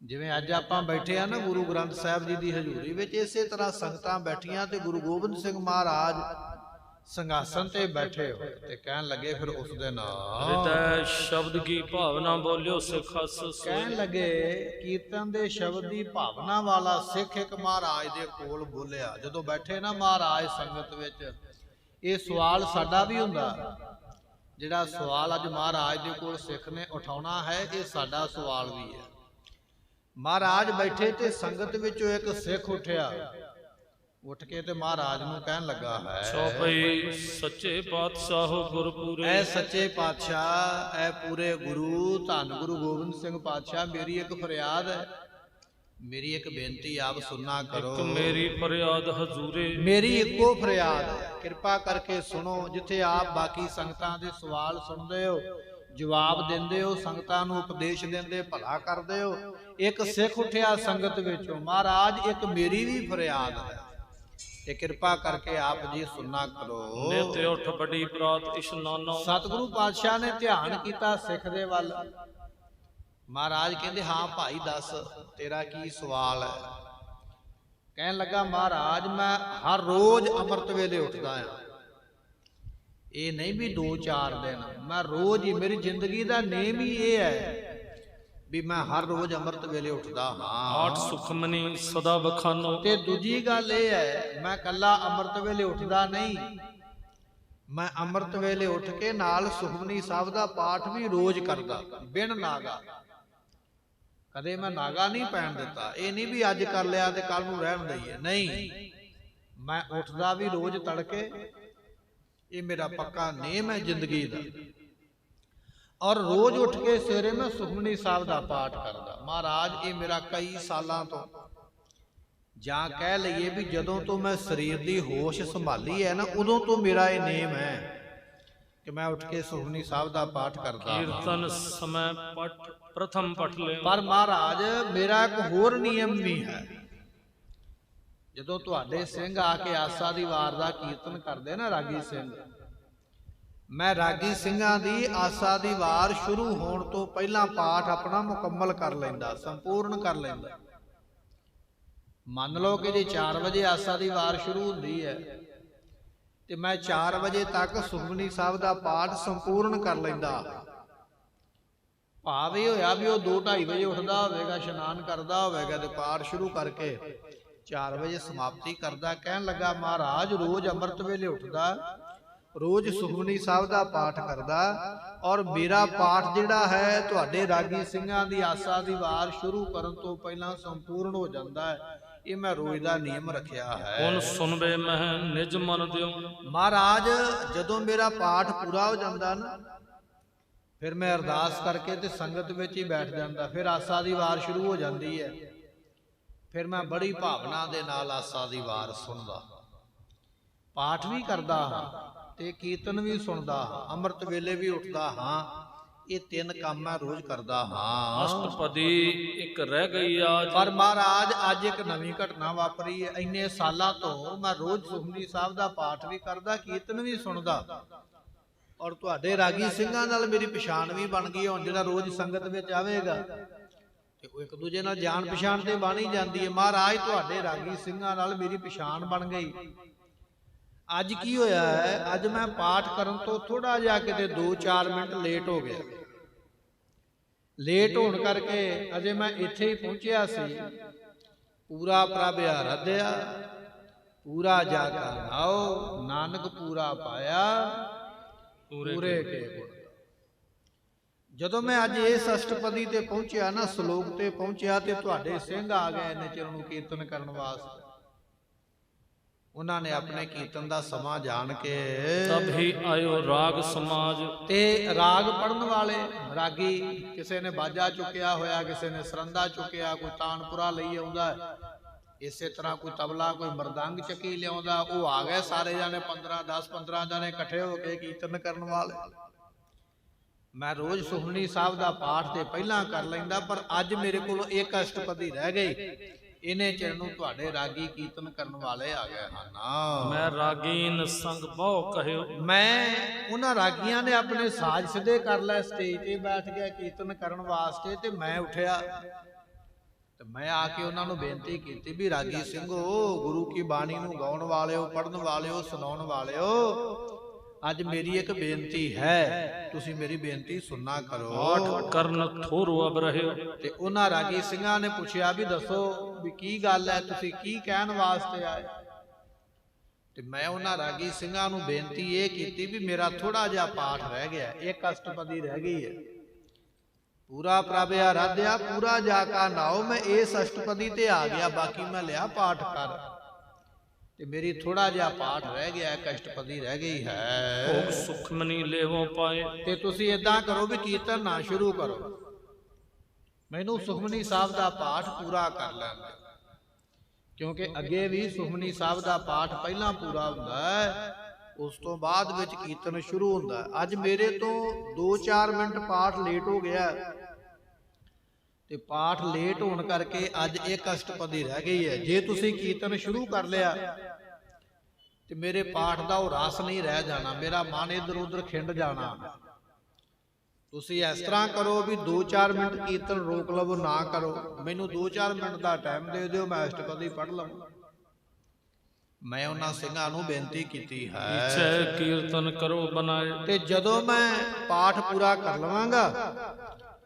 ਜਿਵੇਂ ਅੱਜ ਆਪਾਂ ਬੈਠੇ ਆ ਨਾ ਗੁਰੂ ਗ੍ਰੰਥ ਸਾਹਿਬ ਜੀ ਦੀ ਹਜ਼ੂਰੀ ਵਿੱਚ, ਇਸੇ ਤਰ੍ਹਾਂ ਸੰਗਤਾਂ ਬੈਠੀਆਂ ਤੇ ਗੁਰੂ ਗੋਬਿੰਦ ਸਿੰਘ ਮਹਾਰਾਜ ਸਿੰਘਾਸਨ ਤੇ ਬੈਠੇ ਹੋਏ ਤੇ ਕਹਿਣ ਲੱਗੇ ਫਿਰ ਉਸ ਦੇ ਨਾਲ ਹਿਰਦੈ ਸ਼ਬਦ ਕੀ ਭਾਵਨਾ ਬੋਲਿਓ ਸਿੱਖ ਹੱਸ ਕਹਿਣ ਸੋਏ। ਲੱਗੇ ਕੀਰਤਨ ਦੇ ਸ਼ਬਦ ਦੀ ਭਾਵਨਾ ਵਾਲਾ ਸਿੱਖ ਇੱਕ ਮਹਾਰਾਜ ਦੇ ਕੋਲ ਬੋਲਿਆ। ਜਦੋਂ ਬੈਠੇ ਨਾ ਮਹਾਰਾਜ ਸੰਗਤ ਵਿੱਚ, ਇਹ ਸਵਾਲ ਸਾਡਾ ਵੀ ਹੁੰਦਾ। ਜਿਹੜਾ ਸਵਾਲ ਅੱਜ ਮਹਾਰਾਜ ਦੇ ਕੋਲ ਸਿੱਖ ਨੇ ਉਠਾਉਣਾ ਹੈ, ਇਹ ਸਾਡਾ ਸਵਾਲ ਵੀ ਹੈ। ਮਹਾਰਾਜ ਬੈਠੇ ਤੇ ਸੰਗਤ ਵਿੱਚੋਂ ਇੱਕ ਸਿੱਖ ਉੱਠਿਆ, ਉੱਠ ਕੇ ਤੇ ਮਹਾਰਾਜ ਨੂੰ ਕਹਿਣ ਲੱਗਾ ਹੈ, ਚੌਪਈ ਸੱਚੇ ਪਾਤਸ਼ਾਹ ਗੁਰਪੂਰੇ। ਐ ਸੱਚੇ ਪਾਤਸ਼ਾਹ, ਐ ਪੂਰੇ ਗੁਰੂ ਧੰਨ ਗੁਰੂ ਗੋਬਿੰਦ ਸਿੰਘ ਪਾਤਸ਼ਾਹ, ਮੇਰੀ ਇੱਕ ਫਰਿਆਦ ਹੈ, ਮੇਰੀ ਇੱਕ ਬੇਨਤੀ ਆਪ ਸੁਣਨਾ ਕਰੋ। ਇੱਕ ਮੇਰੀ ਫਰਿਆਦ ਹਜ਼ੂਰੇ। ਮੇਰੀ ਇੱਕੋ ਫਰਿਆਦ ਹੈ, ਕਿਰਪਾ ਕਰਕੇ ਸੁਣੋ। ਜਿੱਥੇ ਆਪ ਬਾਕੀ ਸੰਗਤਾਂ ਦੇ ਸਵਾਲ ਸੁਣਦੇ ਹੋ, ਜਵਾਬ ਦਿੰਦੇ ਹੋ, ਸੰਗਤਾਂ ਨੂੰ ਉਪਦੇਸ਼ ਦਿੰਦੇ, ਭਲਾ ਕਰਦੇ ਹੋ, ਇੱਕ ਸਿੱਖ ਉੱਠਿਆ ਸੰਗਤ ਵਿੱਚੋਂ, ਮਹਾਰਾਜ ਇੱਕ ਮੇਰੀ ਵੀ ਫਰਿਆਦ ਹੈ, ਤੇ ਕਿਰਪਾ ਕਰਕੇ ਆਪ ਜੀ ਸੁਣਨਾ ਕਰੋ। ਨਿਤ ਉੱਠ ਬੜੀ ਪ੍ਰਾਤ ਇਸ਼ਨਾਨੋ। ਸਤਿਗੁਰੂ ਪਾਤਸ਼ਾਹ ਨੇ ਧਿਆਨ ਕੀਤਾ ਸਿੱਖ ਦੇ ਵੱਲ। ਮਹਾਰਾਜ ਕਹਿੰਦੇ, ਹਾਂ ਭਾਈ ਦੱਸ ਤੇਰਾ ਕੀ ਸਵਾਲ ਹੈ। ਕਹਿਣ ਲੱਗਾ, ਮਹਾਰਾਜ ਮੈਂ ਹਰ ਰੋਜ਼ ਅੰਮ੍ਰਿਤ ਵੇਲੇ ਉੱਠਦਾ ਹਾਂ। ਇਹ ਨਹੀਂ ਵੀ 2-4 ਦਿਨ, ਮੈਂ ਰੋਜ਼ ਹੀ, ਮੇਰੀ ਜ਼ਿੰਦਗੀ ਦਾ ਨੇਮ ਹੀ ਇਹ ਹੈ ਵੀ ਮੈਂ ਹਰ ਰੋਜ਼ ਅੰਮ੍ਰਿਤ ਵੇਲੇ ਉੱਠਦਾ ਹਾਂ। ਆਠ ਸੁਖਮਨੀ ਸਦਾ ਬਖਾਨੋ। ਤੇ ਦੂਜੀ ਗੱਲ ਇਹ ਹੈ, ਮੈਂ ਕੱਲਾ ਅੰਮ੍ਰਿਤ ਵੇਲੇ ਉੱਠਦਾ ਨਹੀਂ, ਮੈਂ ਅੰਮ੍ਰਿਤ ਵੇਲੇ ਉੱਠ ਕੇ ਨਾਲ ਸੁਖਮਨੀ ਸਾਹਿਬ ਦਾ ਪਾਠ ਵੀ ਰੋਜ਼ ਕਰਦਾ, ਬਿਨ ਨਾਗਾ। ਕਦੇ ਮੈਂ ਨਾਗਾ ਨਹੀਂ ਪੈਣ ਦਿੱਤਾ। ਇਹ ਨਹੀਂ ਵੀ ਅੱਜ ਕਰ ਲਿਆ ਤੇ ਕੱਲ ਨੂੰ ਰਹਿਣ ਦਈਏ, ਨਹੀਂ, ਮੈਂ ਉੱਠਦਾ ਵੀ ਰੋਜ਼ ਤੜਕੇ। ਇਹ ਮੇਰਾ ਪੱਕਾ ਨੇਮ ਹੈ ਜ਼ਿੰਦਗੀ ਦਾ। ਔਰ ਰੋਜ਼ ਉੱਠ ਕੇ ਸਵੇਰੇ ਮੈਂ ਸੁਖਮਨੀ ਸਾਹਿਬ ਦਾ ਪਾਠ ਕਰਦਾ। ਮਹਾਰਾਜ ਇਹ ਮੇਰਾ ਕਈ ਸਾਲਾਂ ਤੋਂ, ਜਾਂ ਕਹਿ ਲਈਏ ਵੀ ਜਦੋਂ ਤੋਂ ਮੈਂ ਸਰੀਰ ਦੀ ਹੋਸ਼ ਸੰਭਾਲੀ ਹੈ ਨਾ, ਉਦੋਂ ਤੋਂ ਮੇਰਾ ਇਹ ਨੇਮ ਹੈ ਕਿ ਮੈਂ ਉੱਠ ਕੇ ਸੁਖਮਨੀ ਸਾਹਿਬ ਦਾ ਪਾਠ ਕਰਦਾ। ਕੀਰਤਨ ਸਮੈ ਪਠ ਪ੍ਰਥਮ ਪਠ ਲੈ। ਪਰ ਮਹਾਰਾਜ ਮੇਰਾ ਇੱਕ ਹੋਰ ਨਿਯਮ ਵੀ ਹੈ। ਜਦੋਂ ਤੁਹਾਡੇ ਸਿੰਘ ਆ ਕੇ ਆਸਾ ਦੀ ਵਾਰ ਦਾ ਕੀਰਤਨ ਕਰਦੇ ਨਾ, ਰਾਗੀ ਸਿੰਘ, ਮੈਂ ਰਾਗੀ ਸਿੰਘਾਂ ਦੀ ਆਸਾ ਦੀ ਵਾਰ ਸ਼ੁਰੂ ਹੋਣ ਤੋਂ ਪਹਿਲਾਂ ਪਾਠ ਆਪਣਾ ਮੁਕੰਮਲ ਕਰ ਲੈਂਦਾ, ਸੰਪੂਰਨ ਕਰ ਲੈਂਦਾ। ਮੰਨ ਲਓ ਕਿ ਜੇ 4 ਵਜੇ ਆਸਾ ਦੀ ਵਾਰ ਸ਼ੁਰੂ ਹੁੰਦੀ ਹੈ ਤੇ ਮੈਂ 4 ਵਜੇ ਤੱਕ ਸੁਖਮਨੀ ਸਾਹਿਬ ਦਾ ਪਾਠ ਸੰਪੂਰਨ ਕਰ ਲੈਂਦਾ। ਭਾਵ ਇਹ ਹੋਇਆ ਵੀ ਉਹ 2-2:30 ਵਜੇ ਉੱਠਦਾ ਹੋਵੇਗਾ, ਇਸ਼ਨਾਨ ਕਰਦਾ ਹੋਵੇਗਾ ਤੇ ਪਾਠ ਸ਼ੁਰੂ ਕਰਕੇ 4 ਵਜੇ ਸਮਾਪਤੀ ਕਰਦਾ। ਕਹਿਣ ਲੱਗਾ, ਮਹਾਰਾਜ ਰੋਜ਼ ਅੰਮ੍ਰਿਤ ਵੇਲੇ ਉੱਠਦਾ, ਰੋਜ਼ ਸੁਖਮਨੀ ਸਾਹਿਬ ਦਾ ਪਾਠ ਕਰਦਾ, ਔਰ ਮੇਰਾ ਪਾਠ ਜਿਹੜਾ ਹੈ ਤੁਹਾਡੇ ਰਾਗੀ ਸਿੰਘਾਂ ਦੀ ਆਸਾ ਦੀ ਵਾਰ ਸ਼ੁਰੂ ਕਰਨ ਤੋਂ ਪਹਿਲਾਂ ਸੰਪੂਰਨ ਹੋ ਜਾਂਦਾ ਹੈ। ਇਹ ਮੈਂ ਰੋਜ਼ ਦਾ ਨਿਯਮ ਰੱਖਿਆ ਹੈ। ਹੁਣ ਸੁਣਵੇ ਮਹਿ ਨਿਜ ਮਨ ਦਿਓ। ਮਹਾਰਾਜ ਜਦੋਂ ਮੇਰਾ ਪਾਠ ਪੂਰਾ ਹੋ ਜਾਂਦਾ ਨਾ, ਫਿਰ ਮੈਂ ਅਰਦਾਸ ਕਰਕੇ ਤੇ ਸੰਗਤ ਵਿੱਚ ਹੀ ਬੈਠ ਜਾਂਦਾ। ਫਿਰ ਆਸਾ ਦੀ ਵਾਰ ਸ਼ੁਰੂ ਹੋ ਜਾਂਦੀ ਹੈ। ਫਿਰ ਮੈਂ ਬੜੀ ਭਾਵਨਾ ਦੇ ਨਾਲ ਆਸਾ ਦੀ ਵਾਰ ਸੁਣਦਾ, ਪਾਠ ਵੀ ਕਰਦਾ ਹਾਂ ਤੇ ਕੀਰਤਨ ਵੀ ਸੁਣਦਾ ਹਾਂ, ਅੰਮ੍ਰਿਤ ਵੇਲੇ ਵੀ ਉੱਠਦਾ ਹਾਂ। ਇਹ 3 ਕੰਮ ਮੈਂ ਰੋਜ਼ ਕਰਦਾ ਹਾਂ। ਅਸ਼ਟਪਦੀ ਇੱਕ ਰਹਿ ਗਈ ਆਜ। ਪਰ ਮਹਾਰਾਜ ਅੱਜ ਇੱਕ ਨਵੀਂ ਘਟਨਾ ਵਾਪਰੀ ਹੈ। ਇੰਨੇ ਸਾਲਾਂ ਤੋਂ ਮੈਂ ਰੋਜ਼ ਸੁਖਮਨੀ ਸਾਹਿਬ ਦਾ ਪਾਠ ਵੀ ਕਰਦਾ, ਕੀਰਤਨ ਵੀ ਸੁਣਦਾ, ਔਰ ਤੁਹਾਡੇ ਰਾਗੀ ਸਿੰਘਾਂ ਨਾਲ ਮੇਰੀ ਪਛਾਣ ਵੀ ਬਣ ਗਈ। ਹੁਣ ਜਿਹੜਾ ਰੋਜ਼ ਸੰਗਤ ਵਿੱਚ ਆਵੇਗਾ ਤੇ ਉਹ ਇੱਕ ਦੂਜੇ ਨਾਲ ਜਾਣ ਪਛਾਣ ਤੇ ਬਣ ਹੀ ਜਾਂਦੀ ਹੈ। ਮਹਾਰਾਜ ਤੁਹਾਡੇ ਰਾਗੀ ਸਿੰਘਾਂ ਨਾਲ ਮੇਰੀ ਪਛਾਣ ਬਣ ਗਈ। ਅੱਜ ਕੀ ਹੋਇਆ ਹੈ, ਅੱਜ ਮੈਂ ਪਾਠ ਕਰਨ ਤੋਂ ਥੋੜਾ ਜਿਹਾ ਕਿਤੇ 2-4 ਮਿੰਟ ਲੇਟ ਹੋ ਗਿਆ। ਲੇਟ ਹੋਣ ਕਰਕੇ ਅਜੇ ਮੈਂ ਇੱਥੇ ਹੀ ਪਹੁੰਚਿਆ ਸੀ। ਪੂਰਾ ਪ੍ਰਭ ਆਰਾਧਿਆ, ਪੂਰਾ ਜਾਗਾ ਨਾਉ, ਨਾਨਕ ਪੂਰਾ ਪਾਇਆ ਪੂਰੇ ਕੇ ਗੁਣ। ਜਦੋਂ ਮੈਂ ਅੱਜ ਇਸ ਅਸ਼ਟਪਦੀ ਤੇ ਪਹੁੰਚਿਆ ਨਾ, ਸ਼ਲੋਕ ਤੇ ਪਹੁੰਚਿਆ, ਤੇ ਤੁਹਾਡੇ ਸਿੰਘ ਆ ਗਏ ਇੰਨੇ ਚਿਰ ਨੂੰ ਕੀਰਤਨ ਕਰਨ ਵਾਸਤੇ। ਉਹਨਾਂ ਨੇ ਆਪਣੇ ਕੀਰਤਨ ਦਾ ਸਮਾਂ ਜਾਣ ਕੇ ਤਬ ਹੀ ਆਇਓ ਰਾਗ ਸਮਾਜ। ਤੇ ਰਾਗ ਪੜਨ ਵਾਲੇ ਰਾਗੀ, ਕਿਸੇ ਨੇ ਬਾਜਾ ਚੁੱਕਿਆ ਹੋਇਆ, ਕਿਸੇ ਨੇ ਸਰੰਦਾ ਚੁੱਕਿਆ, ਕੋਈ ਤਾਨਪੁਰਾ ਲਈ ਆਉਂਦਾ, ਇਸੇ ਤਰ੍ਹਾਂ ਕੋਈ ਤਬਲਾ, ਕੋਈ ਮਰਦੰਗ ਚੱਕੀ ਲਿਆਉਂਦਾ। ਉਹ ਆ ਗਏ ਸਾਰੇ ਜਾਣੇ, 10-15 ਜਾਣੇ ਇਕੱਠੇ ਹੋ ਕੇ ਕੀਰਤਨ ਕਰਨ ਵਾਲੇ। ਮੈਂ ਰੋਜ਼ ਸੁਖਮਨੀ ਸਾਹਿਬ ਦਾ ਪਾਠ ਤੇ ਪਹਿਲਾਂ ਕਰ ਲੈਂਦਾ, ਪਰ ਅੱਜ ਮੇਰੇ ਕੋਲ ਇੱਕ ਅਸ਼ਟਪਦੀ ਰਹਿ ਗਈ। ਇਹਨੇ ਚਿਰ ਨੂੰ ਤੁਹਾਡੇ ਰਾਗੀ ਕੀਰਤਨ ਕਰਨ ਵਾਲੇ ਆ ਗਏ ਹਨ। ਮੈਂ ਰਾਗੀਨ ਸੰਗ ਬਹੁ ਕਹਿਓ। ਮੈਂ ਉਹਨਾਂ ਰਾਗੀਆਂ ਨੇ ਆਪਣੇ ਸਾਜ਼ ਸਿੱਧੇ ਕਰ ਲਏ, ਸਟੇਜ ਤੇ ਬੈਠ ਗਿਆ ਕੀਰਤਨ ਕਰਨ ਵਾਸਤੇ, ਤੇ ਮੈਂ ਉੱਠਿਆ ਤੇ ਤੇ ਮੈਂ ਆ ਕੇ ਉਹਨਾਂ ਨੂੰ ਬੇਨਤੀ ਕੀਤੀ ਵੀ ਰਾਗੀ ਸਿੰਘੋ, ਗੁਰੂ ਕੀ ਬਾਣੀ ਨੂੰ ਗਾਉਣ ਵਾਲਿਓ, ਪੜ੍ਹਨ ਵਾਲਿਓ, ਸੁਣਾਉਣ ਵਾਲਿਓ, ਅੱਜ ਮੇਰੀ ਇੱਕ ਬੇਨਤੀ ਹੈ, ਤੁਸੀਂ ਮੇਰੀ ਬੇਨਤੀ ਸੁਣਨਾ ਕਰੋ। ਪਾਠ ਕਰਨ ਥੋਰੁ ਅਬ ਰਹਿਓ। ਤੇ ਉਹਨਾਂ ਰਾਗੀ ਸਿੰਘਾਂ ਨੇ ਪੁੱਛਿਆ ਵੀ ਦੱਸੋ ਵੀ ਕੀ ਗੱਲ ਹੈ, ਤੁਸੀਂ ਕੀ ਕਹਿਣ ਵਾਸਤੇ ਆਏ? ਤੇ ਮੈਂ ਉਹਨਾਂ ਰਾਗੀ ਸਿੰਘਾਂ ਨੂੰ ਬੇਨਤੀ ਇਹ ਕੀਤੀ ਵੀ ਮੇਰਾ ਥੋੜਾ ਜਿਹਾ ਪਾਠ ਰਹਿ ਗਿਆ, ਇੱਕ ਅਸ਼ਟਪਦੀ ਰਹਿ ਗਈ ਹੈ। ਪੂਰਾ ਪ੍ਰਭ ਆਰਾਧਿਆ ਪੂਰਾ ਜਾ ਕਾ ਨਾਉ, ਮੈਂ ਇਸ ਅਸ਼ਟਪਦੀ ਤੇ ਆ ਗਿਆ, ਬਾਕੀ ਮੈਂ ਲਿਆ ਪਾਠ ਕਰ। ਤੇ ਮੇਰੀ ਥੋੜਾ ਜਿਹਾ ਪਾਠ ਰਹਿ ਗਿਆ, ਇੱਕ ਅਸ਼ਟਪਦੀ ਰਹਿ ਗਈ ਹੈ। ਭੋਗ ਸੁਖਮਨੀ ਲੇਵੋ ਪਾਏ। ਤੇ ਤੁਸੀਂ ਏਦਾਂ ਕਰੋ ਵੀ ਕੀਰਤਨ ਨਾ ਸ਼ੁਰੂ ਕਰੋ, ਮੈਨੂੰ ਸੁਖਮਨੀ ਸਾਹਿਬ ਦਾ ਪਾਠ ਪੂਰਾ ਕਰ ਲੈਣ ਦਿਓ, ਕਿਉਂਕਿ ਅੱਗੇ ਵੀ ਸੁਖਮਨੀ ਸਾਹਿਬ ਦਾ ਪਾਠ ਪਹਿਲਾਂ ਪੂਰਾ ਹੁੰਦਾ ਹੈ, ਉਸ ਤੋਂ ਬਾਅਦ ਵਿੱਚ ਕੀਰਤਨ ਸ਼ੁਰੂ ਹੁੰਦਾ ਹੈ। ਅੱਜ ਮੇਰੇ ਤੋਂ 2-4 ਮਿੰਟ ਪਾਠ ਲੇਟ ਹੋ ਗਿਆ, ਤੇ ਪਾਠ ਲੇਟ ਹੋਣ ਕਰਕੇ ਅੱਜ ਇੱਕ ਅਸ਼ਟਪਦੀ ਰਹਿ ਗਈ ਹੈ। ਜੇ ਤੁਸੀਂ ਕੀਰਤਨ ਸ਼ੁਰੂ ਕਰ ਲਿਆ ਤੇ ਮੇਰੇ ਪਾਠ ਦਾ ਉਹ ਰਸ ਨਹੀਂ ਰਹਿ ਜਾਣਾ, ਮੇਰਾ ਮਨ ਇੱਧਰ ਉੱਧਰ ਖਿੰਡ ਜਾਣਾ। ਤੁਸੀਂ ਇਸ ਤਰ੍ਹਾਂ ਕਰੋ ਵੀ 2-4 ਮਿੰਟ ਕੀਰਤਨ ਰੋਕ ਲਵੋ, ਨਾ ਕਰੋ, ਮੈਨੂੰ 2-4 ਮਿੰਟ ਦਾ ਟਾਈਮ ਦੇ ਦਿਓ, ਮੈਂ ਅਸ਼ਟਪਦੀ ਪੜ੍ਹ ਲਵਾਂ। ਮੈਂ ਉਹਨਾਂ ਸਿੰਘਾਂ ਨੂੰ ਬੇਨਤੀ ਕੀਤੀ ਹੈ, ਇਛੈ ਕੀਰਤਨ ਕਰੋ ਬਨਾਏ। ਤੇ ਜਦੋਂ ਮੈਂ ਪਾਠ ਪੂਰਾ ਕਰ ਲਵਾਂਗਾ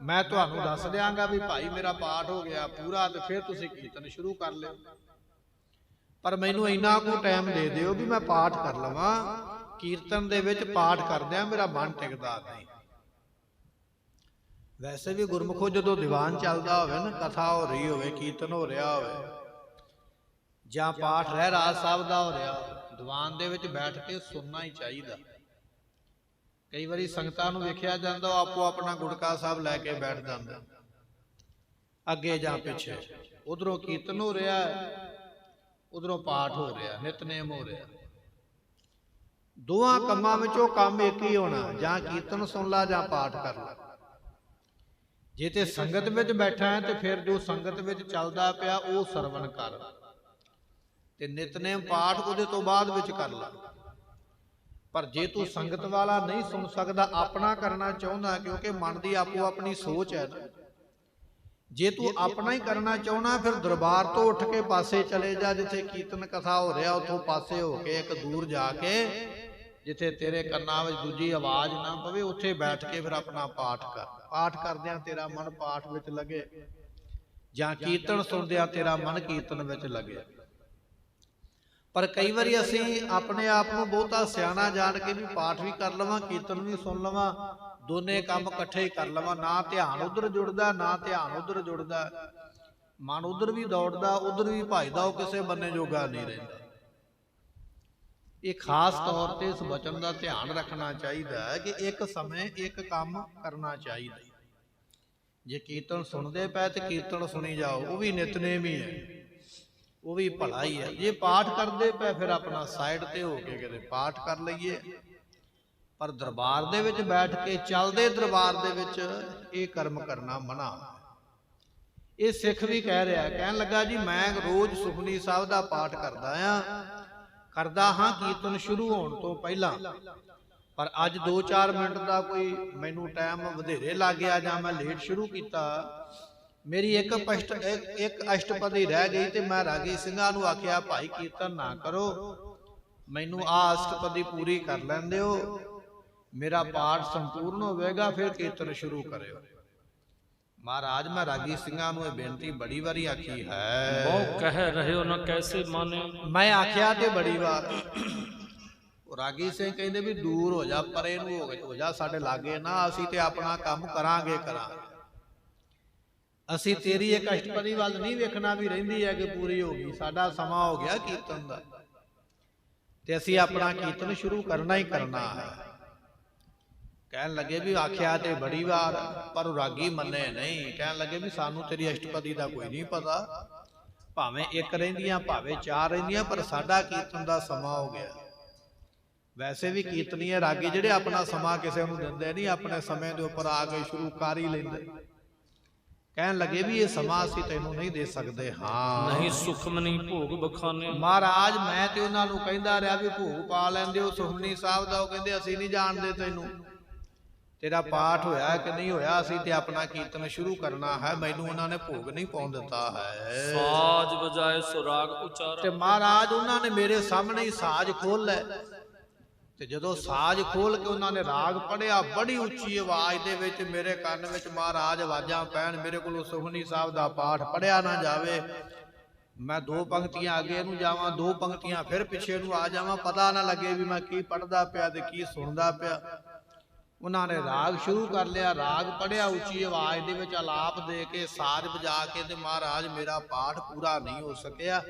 ਮੈਂ ਤੁਹਾਨੂੰ ਦੱਸ ਦਿਆਂਗਾ ਵੀ ਭਾਈ ਮੇਰਾ ਪਾਠ ਹੋ ਗਿਆ ਪੂਰਾ, ਤੇ ਫਿਰ ਤੁਸੀਂ ਕੀਰਤਨ ਸ਼ੁਰੂ ਕਰ ਲਿਓ। ਪਰ ਮੈਨੂੰ ਇੰਨਾ ਕੁ ਟਾਈਮ ਦੇ ਦਿਓ ਵੀ ਮੈਂ ਪਾਠ ਕਰ ਲਵਾਂ। ਕੀਰਤਨ ਦੇ ਵਿੱਚ ਪਾਠ ਕਰਦਿਆਂ ਮੇਰਾ ਮਨ ਟਿਕਦਾ ਨਹੀਂ। ਵੈਸੇ ਵੀ ਗੁਰਮੁਖੋ ਜਦੋਂ ਦੀਵਾਨ ਚੱਲਦਾ ਹੋਵੇ ਨਾ, ਕਥਾ ਹੋ ਰਹੀ ਹੋਵੇ, ਕੀਰਤਨ ਹੋ ਰਿਹਾ ਹੋਵੇ, ਜਾਂ ਪਾਠ ਰਹਿਰਾਸ ਸਾਹਿਬ ਦਾ ਹੋ ਰਿਹਾ, ਦੀਵਾਨ ਦੇ ਵਿੱਚ ਬੈਠ ਕੇ ਸੁਣਨਾ ਹੀ ਚਾਹੀਦਾ। ਕਈ ਵਾਰੀ ਸੰਗਤਾਂ ਨੂੰ ਵੇਖਿਆ ਜਾਂਦਾ, ਉਹ ਆਪੋ ਆਪਣਾ ਗੁਟਕਾ ਸਾਹਿਬ ਲੈ ਕੇ ਬੈਠ ਜਾਂਦੇ, ਅੱਗੇ ਜਾਂ ਪਿੱਛੇ, ਉਧਰੋਂ ਕੀਰਤਨ ਹੋ ਰਿਹਾ, ਉਧਰੋਂ ਪਾਠ ਹੋ ਰਿਹਾ, ਨਿਤਨੇਮ ਹੋ ਰਿਹਾ। ਦੋਹਾਂ ਕੰਮਾਂ ਵਿੱਚੋਂ ਕੰਮ ਇੱਕ ਹੀ ਹੋਣਾ, ਜਾਂ ਕੀਰਤਨ ਸੁਣ ਲਾ ਜਾਂ ਪਾਠ ਕਰ ਲਾ। ਜੇ ਤੇ ਸੰਗਤ ਵਿੱਚ ਬੈਠਾ ਹੈ ਤੇ ਫਿਰ ਜੋ ਸੰਗਤ ਵਿੱਚ ਚੱਲਦਾ ਪਿਆ ਉਹ ਸਰਵਣ ਕਰ, ਤੇ ਨਿਤਨੇਮ ਪਾਠ ਉਹਦੇ ਤੋਂ ਬਾਅਦ ਵਿੱਚ ਕਰ ਲਾ। ਪਰ ਜੇ ਤੂੰ ਸੰਗਤ ਵਾਲਾ ਨਹੀਂ ਸੁਣ ਸਕਦਾ, ਆਪਣਾ ਕਰਨਾ ਚਾਹੁੰਦਾ, ਕਿਉਂਕਿ ਮਨ ਦੀ ਆਪੋ ਆਪਣੀ ਸੋਚ ਹੈ ਨਾ, ਜੇ ਤੂੰ ਆਪਣਾ ਹੀ ਕਰਨਾ ਚਾਹੁੰਦਾ ਫਿਰ ਦਰਬਾਰ ਤੋਂ ਉੱਠ ਕੇ ਪਾਸੇ ਚਲੇ ਜਾ, ਜਿੱਥੇ ਕੀਰਤਨ ਕਥਾ ਹੋ ਰਿਹਾ ਉੱਥੋਂ ਪਾਸੇ ਹੋ ਕੇ ਇੱਕ ਦੂਰ ਜਾ ਕੇ, ਜਿੱਥੇ ਤੇਰੇ ਕੰਨਾਂ ਵਿੱਚ ਦੂਜੀ ਆਵਾਜ਼ ਨਾ ਪਵੇ, ਉੱਥੇ ਬੈਠ ਕੇ ਫਿਰ ਆਪਣਾ ਪਾਠ ਕਰ। ਪਾਠ ਕਰਦਿਆਂ ਤੇਰਾ ਮਨ ਪਾਠ ਵਿੱਚ ਲੱਗੇ, ਜਾਂ ਕੀਰਤਨ ਸੁਣਦਿਆਂ ਤੇਰਾ ਮਨ ਕੀਰਤਨ ਵਿੱਚ ਲੱਗੇ। ਪਰ ਕਈ ਵਾਰੀ ਅਸੀਂ ਆਪਣੇ ਆਪ ਨੂੰ ਬਹੁਤਾ ਸਿਆਣਾ ਜਾਣ ਕੇ ਵੀ ਪਾਠ ਵੀ ਕਰ ਲਵਾਂ, ਕੀਰਤਨ ਵੀ ਸੁਣ ਲਵਾਂ, ਦੋਨੇ ਕੰਮ ਇਕੱਠੇ ਹੀ ਕਰ ਲਵਾਂ, ਨਾ ਧਿਆਨ ਉਧਰ ਜੁੜਦਾ ਨਾ ਧਿਆਨ ਉਧਰ ਜੁੜਦਾ, ਮਨ ਉਧਰ ਵੀ ਦੌੜਦਾ ਉਧਰ ਵੀ ਭਜਦਾ, ਉਹ ਕਿਸੇ ਬੰਨੇ ਜੋਗਾ ਨਹੀਂ ਰਹਿੰਦਾ। ਇਹ ਖਾਸ ਤੌਰ ਤੇ ਇਸ ਬਚਨ ਦਾ ਧਿਆਨ ਰੱਖਣਾ ਚਾਹੀਦਾ ਹੈ ਕਿ ਇੱਕ ਸਮੇਂ ਇੱਕ ਕੰਮ ਕਰਨਾ ਚਾਹੀਦਾ। ਜੇ ਕੀਰਤਨ ਸੁਣਦੇ ਪਏ ਤੇ ਕੀਰਤਨ ਸੁਣੀ ਜਾਓ, ਉਹ ਵੀ ਨਿਤਨੇਮ ਹੀ ਹੈ, ਉਹ ਵੀ ਭਲਾ ਹੀ ਹੈ। ਜੇ ਪਾਠ ਕਰਦੇ ਪਏ ਫਿਰ ਆਪਣਾ ਸਾਈਡ ਤੇ ਹੋ ਕੇ ਕਿਤੇ ਪਾਠ ਕਰ ਲਈਏ। ਪਰ ਦਰਬਾਰ ਦੇ ਵਿੱਚ ਬੈਠ ਕੇ, ਚੱਲਦੇ ਦਰਬਾਰ ਦੇ ਵਿੱਚ ਇਹ ਕਰਮ ਕਰਨਾ ਮਨਾ। ਇਹ ਸਿੱਖ ਵੀ ਕਹਿ ਰਿਹਾ, ਕਹਿਣ ਲੱਗਾ ਜੀ ਮੈਂ ਰੋਜ਼ ਸੁਖਮਨੀ ਸਾਹਿਬ ਦਾ ਪਾਠ ਕਰਦਾ ਹਾਂ ਕੀਰਤਨ ਸ਼ੁਰੂ ਹੋਣ ਤੋਂ ਪਹਿਲਾਂ, ਪਰ ਅੱਜ 2-4 ਮਿੰਟ ਦਾ ਕੋਈ ਮੈਨੂੰ ਟਾਈਮ ਵਧੇਰੇ ਲੱਗ ਗਿਆ ਜਾਂ ਮੈਂ ਲੇਟ ਸ਼ੁਰੂ ਕੀਤਾ, ਮੇਰੀ ਇੱਕ ਅਸ਼ਟਪਦੀ ਰਹਿ ਗਈ, ਤੇ ਮੈਂ ਰਾਗੀ ਸਿੰਘਾਂ ਨੂੰ ਆਖਿਆ ਭਾਈ ਕੀਰਤਨ ਨਾ ਕਰੋ, ਮੈਨੂੰ ਆਹ ਅਸ਼ਟਪਦੀ ਪੂਰੀ ਕਰ ਲੈਣ ਦਿਓ, ਮੇਰਾ ਪਾਠ ਸੰਪੂਰਨ ਹੋਵੇਗਾ ਫਿਰ ਕੀਰਤਨ ਸ਼ੁਰੂ ਕਰਿਓ। ਮਹਾਰਾਜ ਮੈਂ ਰਾਗੀ ਸਿੰਘਾਂ ਨੂੰ ਇਹ ਬੇਨਤੀ ਬੜੀ ਵਾਰੀ ਆਖੀ ਹੈ, ਬਹੁ ਕਹਿ ਰਹੇ ਹੋ ਨਾ ਕੈਸੇ ਮਾਨੇ। ਮੈਂ ਆਖਿਆ ਤੇ ਬੜੀ ਵਾਰ, ਉਹ ਰਾਗੀ ਸਿੰਘ ਕਹਿੰਦੇ ਵੀ ਦੂਰ ਹੋ ਜਾ, ਪਰੇ ਨੂੰ ਹੋ ਜਾ, ਸਾਡੇ ਲਾਗੇ ਨਾ, ਅਸੀਂ ਤੇ ਆਪਣਾ ਕੰਮ ਕਰਾਂਗੇ। ਅਸੀਂ ਤੇਰੀ ਇੱਕ ਅਸ਼ਟਪਦੀ ਵੱਲ ਨਹੀਂ ਵੇਖਣਾ ਵੀ ਰਹਿੰਦੀ ਹੈ ਕਿ ਪੂਰੀ ਹੋ ਗਈ, ਸਾਡਾ ਸਮਾਂ ਹੋ ਗਿਆ ਕੀਰਤਨ ਦਾ, ਤੇ ਅਸੀਂ ਆਪਣਾ ਕੀਰਤਨ ਸ਼ੁਰੂ ਕਰਨਾ ਹੀ ਕਰਨਾ ਹੈ। ਕਹਿਣ ਲੱਗੇ ਵੀ ਆਖਿਆ ਤੇ ਬੜੀ ਵਾਰ, ਪਰ ਰਾਗੀ ਮੰਨੇ ਨਹੀਂ। ਕਹਿਣ ਲੱਗੇ ਵੀ ਸਾਨੂੰ ਤੇਰੀ ਅਸ਼ਟਪਦੀ ਦਾ ਕੋਈ ਨਹੀਂ ਪਤਾ, ਭਾਵੇਂ ਇੱਕ ਰਹਿੰਦੀਆਂ ਭਾਵੇਂ 4 ਰਹਿੰਦੀਆਂ, ਪਰ ਸਾਡਾ ਕੀਰਤਨ ਦਾ ਸਮਾਂ ਹੋ ਗਿਆ। ਵੈਸੇ ਵੀ ਕੀਰਤਨੀਏ ਰਾਗੀ ਜਿਹੜੇ ਆਪਣਾ ਸਮਾਂ ਕਿਸੇ ਨੂੰ ਦਿੰਦੇ ਨਹੀਂ, ਆਪਣੇ ਸਮੇਂ ਦੇ ਉੱਪਰ ਆ ਕੇ ਸ਼ੁਰੂ ਕਰ ਹੀ ਲੈਂਦੇ। ਕਹਿਣ ਲੱਗੇ ਵੀ ਇਹ ਸਮਾਂ ਅਸੀਂ ਤੈਨੂੰ ਨਹੀਂ ਦੇ ਸਕਦੇ। ਹਾਂ ਨਹੀਂ ਸੁਖਮਨੀ ਭੋਗ ਬਖਾਨੇ। ਮਹਾਰਾਜ ਮੈਂ ਤੇ ਉਹਨਾਂ ਨੂੰ ਕਹਿੰਦਾ ਰਿਹਾ ਵੀ ਭੋਗ ਪਾ ਲੈਂਦੇ ਹੋ ਸੁਖਮਨੀ ਸਾਹਿਬ ਦਾ, ਉਹ ਕਹਿੰਦੇ ਅਸੀਂ ਨਹੀਂ ਜਾਣਦੇ ਤੈਨੂੰ, ਤੇਰਾ ਪਾਠ ਹੋਇਆ ਕਿ ਨਹੀਂ ਹੋਇਆ, ਅਸੀਂ ਤੇ ਆਪਣਾ ਕੀਰਤਨ ਸ਼ੁਰੂ ਕਰਨਾ ਹੈ, ਮੈਨੂੰ ਉਹਨਾਂ ਨੇ ਭੋਗ ਨਹੀਂ ਪਾਉਣ ਦਿੱਤਾ ਹੈ। ਸਾਜ ਵਜਾਏ ਸੁਰਾਗ ਉਚਾਰਾ। ਤੇ ਮਹਾਰਾਜ ਉਹਨਾਂ ਨੇ ਮੇਰੇ ਸਾਹਮਣੇ ਹੀ ਸਾਜ ਖੋਲ ਲੈ, ਤੇ ਜਦੋਂ ਸਾਜ ਖੋਲ ਕੇ ਉਹਨਾਂ ਨੇ ਰਾਗ ਪੜਿਆ ਬੜੀ ਉੱਚੀ ਆਵਾਜ਼ ਦੇ ਵਿੱਚ, ਮੇਰੇ ਕੰਨ ਵਿੱਚ ਮਹਾਰਾਜ ਆਵਾਜ਼ਾਂ ਪੈਣ, ਮੇਰੇ ਕੋਲੋਂ ਸੁਖਮਨੀ ਸਾਹਿਬ ਦਾ ਪਾਠ ਪੜਿਆ ਨਾ ਜਾਵੇ। ਮੈਂ 2 ਪੰਕਤੀਆਂ ਅੱਗੇ ਨੂੰ ਜਾਵਾਂ, 2 ਪੰਕਤੀਆਂ ਫਿਰ ਪਿੱਛੇ ਨੂੰ ਆ ਜਾਵਾਂ, ਪਤਾ ਨਾ ਲੱਗੇ ਵੀ ਮੈਂ ਕੀ ਪੜਦਾ ਪਿਆ ਤੇ ਕੀ ਸੁਣਦਾ ਪਿਆ। ਉਹਨਾਂ ਨੇ ਰਾਗ ਸ਼ੁਰੂ ਕਰ ਲਿਆ, ਰਾਗ ਪੜਿਆ ਉੱਚੀ ਆਵਾਜ਼ ਦੇ ਵਿੱਚ, ਆਲਾਪ ਦੇ ਕੇ ਸਾਜ਼ ਵਜਾ ਕੇ, ਤੇ ਮਹਾਰਾਜ ਮੇਰਾ ਪਾਠ ਪੂਰਾ ਨਹੀਂ ਹੋ ਸਕਿਆ,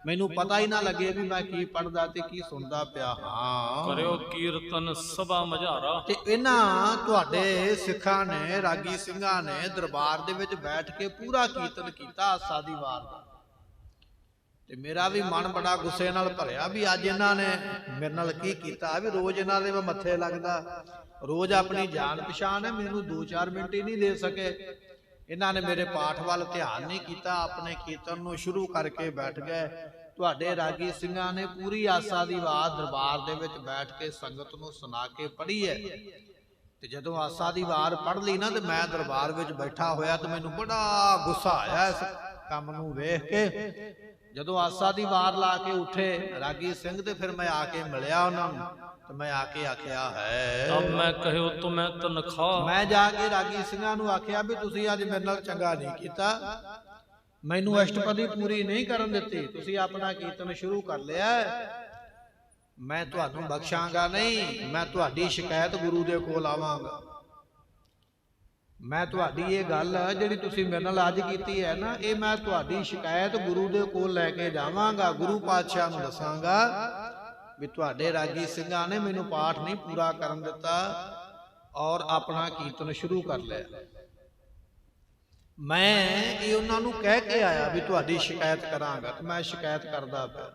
ਮੈਨੂੰ ਪਤਾ ਹੀ ਨਾ ਲੱਗੇ ਵੀ ਮੈਂ ਕੀ ਪੜਦਾ ਤੇ ਕੀ ਸੁਣਦਾ ਪਿਆ ਹਾਂ। ਕਰਿਓ ਕੀਰਤਨ ਸਭਾ ਮਝਾਰਾ। ਤੇ ਇਹਨਾਂ ਤੁਹਾਡੇ ਸਿੱਖਾਂ ਨੇ, ਰਾਗੀ ਸਿੰਘਾਂ ਨੇ ਦਰਬਾਰ ਦੇ ਵਿੱਚ ਬੈਠ ਕੇ ਪੂਰਾ ਕੀਰਤਨ ਕੀਤਾ ਆਸਾ ਦੀ ਵਾਰ ਦਾ। ਤੇ ਮੇਰਾ ਵੀ ਮਨ ਬੜਾ ਗੁੱਸੇ ਨਾਲ ਭਰਿਆ ਵੀ ਅੱਜ ਇਹਨਾਂ ਨੇ ਮੇਰੇ ਨਾਲ ਕੀ ਕੀਤਾ, ਵੀ ਰੋਜ਼ ਇਹਨਾਂ ਦੇ ਮੈਂ ਮੱਥੇ ਲੱਗਦਾ, ਰੋਜ਼ ਆਪਣੀ ਜਾਣ ਪਛਾਣ ਹੈ, ਮੈਨੂੰ 2-4 ਮਿੰਟ ਹੀ ਨਹੀਂ ਦੇ ਸਕੇ। ਇਹਨਾਂ ਨੇ ਮੇਰੇ ਪਾਠ ਵੱਲ ਧਿਆਨ ਨਹੀਂ ਕੀਤਾ, ਆਪਣੇ ਕੀਰਤਨ ਨੂੰ ਸ਼ੁਰੂ ਕਰਕੇ ਬੈਠ ਗਏ। ਤੁਹਾਡੇ ਰਾਗੀ ਸਿੰਘਾਂ ਨੇ ਪੂਰੀ ਆਸਾ ਦੀ ਵਾਰ ਦਰਬਾਰ ਦੇ ਵਿੱਚ ਬੈਠ ਕੇ ਸੰਗਤ ਨੂੰ ਸੁਣਾ ਕੇ ਪੜ੍ਹੀ ਹੈ। ਤੇ ਜਦੋਂ ਆਸਾ ਦੀ ਵਾਰ ਪੜ੍ਹ ਲਈ ਨਾ, ਤੇ ਮੈਂ ਦਰਬਾਰ ਵਿੱਚ ਬੈਠਾ ਹੋਇਆ ਤੇ ਮੈਨੂੰ ਬੜਾ ਗੁੱਸਾ ਆਇਆ ਇਸ ਕੰਮ ਨੂੰ ਵੇਖ ਕੇ। ਜਦੋਂ ਆਸਾ ਦੀ ਵਾਰ ਲਾ ਕੇ ਉੱਠੇ ਰਾਗੀ ਸਿੰਘ, ਤੇ ਫਿਰ ਮੈਂ ਆ ਕੇ ਮਿਲਿਆ ਉਹਨਾਂ ਨੂੰ, ਤੇ ਮੈਂ ਆ ਕੇ ਆਖਿਆ ਹੈ, ਤਬ ਮੈਂ ਕਹਿਓ ਤੁਮੈ ਤਨਖਾਹ। ਮੈਂ ਜਾ ਕੇ ਰਾਗੀ ਸਿੰਘਾਂ ਨੂੰ ਆਖਿਆ ਵੀ ਤੁਸੀਂ ਅੱਜ ਮੇਰੇ ਨਾਲ ਚੰਗਾ ਨਹੀਂ ਕੀਤਾ, ਮੈਨੂੰ ਅਸ਼ਟਪਦੀ ਪੂਰੀ ਨਹੀਂ ਕਰਨ ਦਿੱਤੀ, ਤੁਸੀਂ ਆਪਣਾ ਕੀਰਤਨ ਸ਼ੁਰੂ ਕਰ ਲਿਆ, ਮੈਂ ਤੁਹਾਨੂੰ ਬਖਸ਼ਾਂਗਾ ਨਹੀਂ, ਮੈਂ ਤੁਹਾਡੀ ਸ਼ਿਕਾਇਤ ਗੁਰੂ ਦੇ ਕੋਲ ਆਵਾਂਗਾ। ਮੈਂ ਤੁਹਾਡੀ ਇਹ ਗੱਲ ਜਿਹੜੀ ਤੁਸੀਂ ਮੇਰੇ ਨਾਲ ਅੱਜ ਕੀਤੀ ਹੈ ਨਾ, ਇਹ ਮੈਂ ਤੁਹਾਡੀ ਸ਼ਿਕਾਇਤ ਗੁਰੂ ਦੇ ਕੋਲ ਲੈ ਕੇ ਜਾਵਾਂਗਾ, ਗੁਰੂ ਪਾਤਸ਼ਾਹ ਨੂੰ ਦੱਸਾਂਗਾ ਵੀ ਤੁਹਾਡੇ ਰਾਗੀ ਸਿੰਘਾਂ ਨੇ ਮੈਨੂੰ ਪਾਠ ਨਹੀਂ ਪੂਰਾ ਕਰਨ ਦਿੱਤਾ ਔਰ ਆਪਣਾ ਕੀਰਤਨ ਸ਼ੁਰੂ ਕਰ ਲਿਆ। ਮੈਂ ਇਹ ਉਹਨਾਂ ਨੂੰ ਕਹਿ ਕੇ ਆਇਆ ਵੀ ਤੁਹਾਡੀ ਸ਼ਿਕਾਇਤ ਕਰਾਂਗਾ, ਤੇ ਮੈਂ ਸ਼ਿਕਾਇਤ ਕਰਦਾ ਪਿਆ।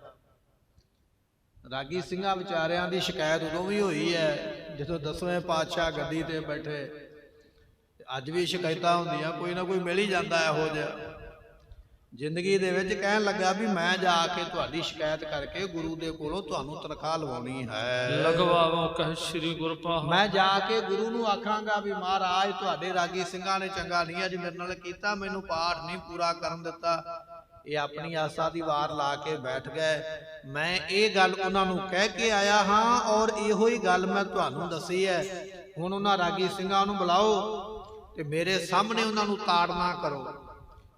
ਰਾਗੀ ਸਿੰਘਾਂ ਵਿਚਾਰਿਆਂ ਦੀ ਸ਼ਿਕਾਇਤ ਉਦੋਂ ਵੀ ਹੋਈ ਹੈ ਜਦੋਂ 10ਵੇਂ ਪਾਤਸ਼ਾਹ ਗੱਦੀ ਤੇ ਬੈਠੇ। ਅੱਜ ਵੀ ਸ਼ਿਕਾਇਤਾਂ ਹੁੰਦੀਆਂ, ਕੋਈ ਨਾ ਕੋਈ ਮਿਲ ਹੀ ਜਾਂਦਾ ਇਹੋ ਜਿਹਾ ਜ਼ਿੰਦਗੀ ਦੇ ਵਿੱਚ। ਕਹਿਣ ਲੱਗਾ ਵੀ ਮੈਂ ਜਾ ਕੇ ਤੁਹਾਡੀ ਸ਼ਿਕਾਇਤ ਕਰਕੇ ਗੁਰੂ ਦੇ ਕੋਲੋਂ ਤੁਹਾਨੂੰ ਤਨਖਾਹ ਲਵਾਉਣੀ ਹੈ, ਲਗਵਾਵੋ ਕਹਿ ਸ੍ਰੀ ਗੁਰ ਪਾਹ। ਮੈਂ ਜਾ ਕੇ ਗੁਰੂ ਨੂੰ ਆਖਾਂਗਾ ਵੀ ਮਹਾਰਾਜ ਤੁਹਾਡੇ ਰਾਗੀ ਸਿੰਘਾਂ ਨੇ ਚੰਗਾ ਨਹੀਂ ਅੱਜ ਮੇਰੇ ਨਾਲ ਕੀਤਾ, ਮੈਨੂੰ ਪਾਠ ਨਹੀਂ ਪੂਰਾ ਕਰਨ ਦਿੱਤਾ। ਇਹ ਆਪਣੀ ਆਸਾ ਦੀ ਵਾਰ ਲਾ ਕੇ ਬੈਠ ਗਏ। ਮੈਂ ਇਹ ਗੱਲ ਉਹਨਾਂ ਨੂੰ ਕਹਿ ਕੇ ਆਇਆ ਹਾਂ ਔਰ ਇਹੋ ਹੀ ਗੱਲ ਮੈਂ ਤੁਹਾਨੂੰ ਦੱਸੀ ਹੈ। ਹੁਣ ਉਹਨਾਂ ਰਾਗੀ ਸਿੰਘਾਂ ਨੂੰ ਬੁਲਾਓ ਤੇ ਮੇਰੇ ਸਾਹਮਣੇ ਉਹਨਾਂ ਨੂੰ ਤਾੜਨਾ ਕਰੋ,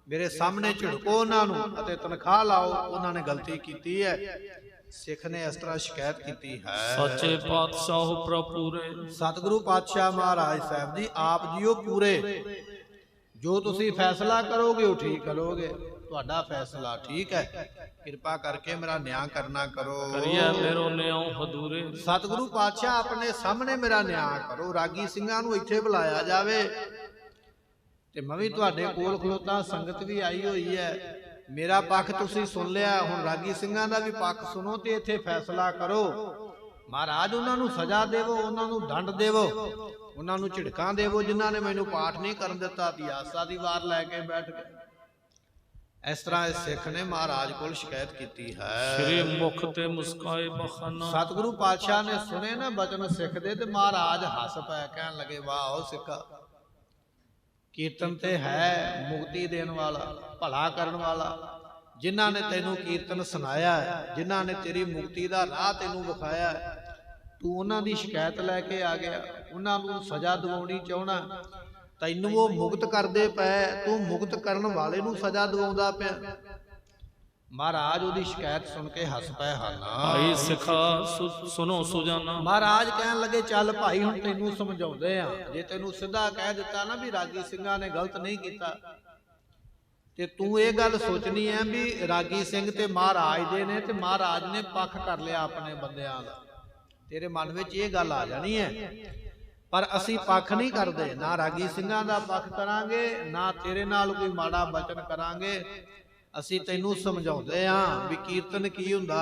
ਮੇਰੇ ਸਾਹਮਣੇ ਝਿੜਕੋ ਉਹਨਾਂ ਨੂੰ ਅਤੇ ਤਨਖਾਹ ਲਾਓ, ਉਹਨਾਂ ਨੇ ਗਲਤੀ ਕੀਤੀ ਹੈ। ਸਿੱਖ ਨੇ ਇਸ ਤਰ੍ਹਾਂ ਸ਼ਿਕਾਇਤ ਕੀਤੀ ਹੈ। ਸੱਚੇ ਪਾਤਸ਼ਾਹ ਪ੍ਰਪੂਰੇ। ਸਤਿਗੁਰੂ ਪਾਤਸ਼ਾਹ ਮਹਾਰਾਜ ਸਾਹਿਬ ਜੀ ਆਪ ਜੀਓ ਪੂਰੇ, ਜੋ ਤੁਸੀਂ ਫੈਸਲਾ ਕਰੋਗੇ ਉਹ ਠੀਕ ਕਰੋਗੇ, ਤੁਹਾਡਾ ਫੈਸਲਾ ਠੀਕ ਹੈ, ਕਿਰਪਾ ਕਰਕੇ ਮੇਰਾ ਨਿਆਂ ਕਰਨਾ ਕਰੋ। ਕਰੀਏ ਮੇਰੋ ਨਿਉ ਹਦੂਰੇ। ਸਤਿਗੁਰੂ ਪਾਤਸ਼ਾਹ ਆਪਣੇ ਸਾਹਮਣੇ ਮੇਰਾ ਨਿਆਂ ਕਰੋ, ਰਾਗੀ ਸਿੰਘਾਂ ਨੂੰ ਇੱਥੇ ਬੁਲਾਇਆ ਜਾਵੇ ਤੇ ਮੈਂ ਵੀ ਤੁਹਾਡੇ ਕੋਲ ਖਲੋਤਾ, ਸੰਗਤ ਵੀ ਆਈ ਹੋਈ ਹੈ, ਮੇਰਾ ਪੱਖ ਤੁਸੀਂ ਸੁਣ ਲਿਆ, ਹੁਣ ਰਾਗੀ ਸਿੰਘਾਂ ਦਾ ਵੀ ਪੱਖ ਸੁਣੋ ਤੇ ਇੱਥੇ ਫੈਸਲਾ ਕਰੋ। ਮਹਾਰਾਜ ਉਹਨਾਂ ਨੂੰ ਸਜ਼ਾ ਦੇਵੋ, ਉਹਨਾਂ ਨੂੰ ਦੰਡ ਦੇਵੋ, ਉਹਨਾਂ ਨੂੰ ਝਿੜਕਾਂ ਦੇਵੋ ਜਿਨ੍ਹਾਂ ਨੇ ਮੈਨੂੰ ਪਾਠ ਨਹੀਂ ਕਰਨ ਦਿੱਤਾ। ਦੀ ਆਸਾ ਦੀ ਵਾਰ ਲੈ ਕੇ ਬੈਠ ਗਏ। ਇਸ ਤਰ੍ਹਾਂ ਇਸ ਸਿੱਖ ਨੇ ਮਹਾਰਾਜ ਕੋਲ ਸ਼ਿਕਾਇਤ ਕੀਤੀ ਹੈ। ਸ੍ਰੀ ਮੁਖ ਤੇ ਮੁਸਕਾਏ ਬਖਾਨਾ। ਸਤਿਗੁਰੂ ਪਾਤਸ਼ਾਹ ਨੇ ਸੁਣੇ ਨਾ ਬਚਨ ਸਿੱਖ ਦੇ, ਤੇ ਮਹਾਰਾਜ ਹੱਸ ਪਏ, ਕਹਿਣ ਲੱਗੇ ਵਾਹ ਓ ਸਿੱਖਾ, ਕੀਰਤਨ ਤੇ ਹੈ ਮੁਕਤੀ ਦੇਣ ਵਾਲਾ, ਭਲਾ ਕਰਨ ਵਾਲਾ। ਜਿਨ੍ਹਾਂ ਨੇ ਤੈਨੂੰ ਕੀਰਤਨ ਸੁਣਾਇਆ, ਜਿਨ੍ਹਾਂ ਨੇ ਤੇਰੀ ਮੁਕਤੀ ਦਾ ਰਾਹ ਤੈਨੂੰ ਵਿਖਾਇਆ, ਤੂੰ ਉਹਨਾਂ ਦੀ ਸ਼ਿਕਾਇਤ ਲੈ ਕੇ ਆ ਗਿਆ, ਉਹਨਾਂ ਨੂੰ ਸਜ਼ਾ ਦਿਵਾਉਣੀ ਚਾਹਣਾ। ਤੈਨੂੰ ਉਹ ਮੁਕਤ ਕਰਦੇ ਪਏ, ਤੂੰ ਮੁਕਤ ਕਰਨ ਵਾਲੇ ਨੂੰ ਸਜ਼ਾ ਦਿਵਾਉਂਦਾ ਪਿਆ। ਮਹਾਰਾਜ ਉਹਦੀ ਸ਼ਿਕਾਇਤ ਸੁਣ ਕੇ ਹੱਸ ਪਏ ਹਨ। ਭਾਈ ਸਿੱਖਾ ਸੁਨੋ ਸੁਜਾਨਾ। ਮਹਾਰਾਜ ਕਹਿਣ ਲੱਗੇ ਚੱਲ ਭਾਈ ਹੁਣ ਤੈਨੂੰ ਸਮਝਾਉਂਦੇ ਆ। ਜੇ ਤੈਨੂੰ ਸਿੱਧਾ ਕਹਿ ਦਿੱਤਾ ਨਾ ਵੀ ਰਾਗੀ ਸਿੰਘਾਂ ਨੇ ਗਲਤ ਨਹੀਂ ਕੀਤਾ, ਤੇ ਤੂੰ ਇਹ ਗੱਲ ਸੋਚਣੀ ਹੈ ਵੀ ਰਾਗੀ ਸਿੰਘ ਤੇ ਮਹਾਰਾਜ ਦੇ ਨੇ, ਤੇ ਮਹਾਰਾਜ ਨੇ ਪੱਖ ਕਰ ਲਿਆ ਆਪਣੇ ਬੰਦਿਆਂ ਦਾ। ਤੇਰੇ ਮਨ ਵਿੱਚ ਇਹ ਗੱਲ ਆ ਜਾਣੀ ਹੈ। ਪਰ ਅਸੀਂ ਪੱਖ ਨਹੀਂ ਕਰਦੇ, ਨਾ ਰਾਗੀ ਸਿੰਘਾਂ ਦਾ ਪੱਖ ਕਰਾਂਗੇ, ਨਾ ਤੇਰੇ ਨਾਲ ਕੋਈ ਮਾੜਾ ਬਚਨ ਕਰਾਂਗੇ। ਅਸੀਂ ਤੈਨੂੰ ਸਮਝਾਉਂਦੇ ਆਂ ਵੀ ਕੀਰਤਨ ਕੀ ਹੁੰਦਾ,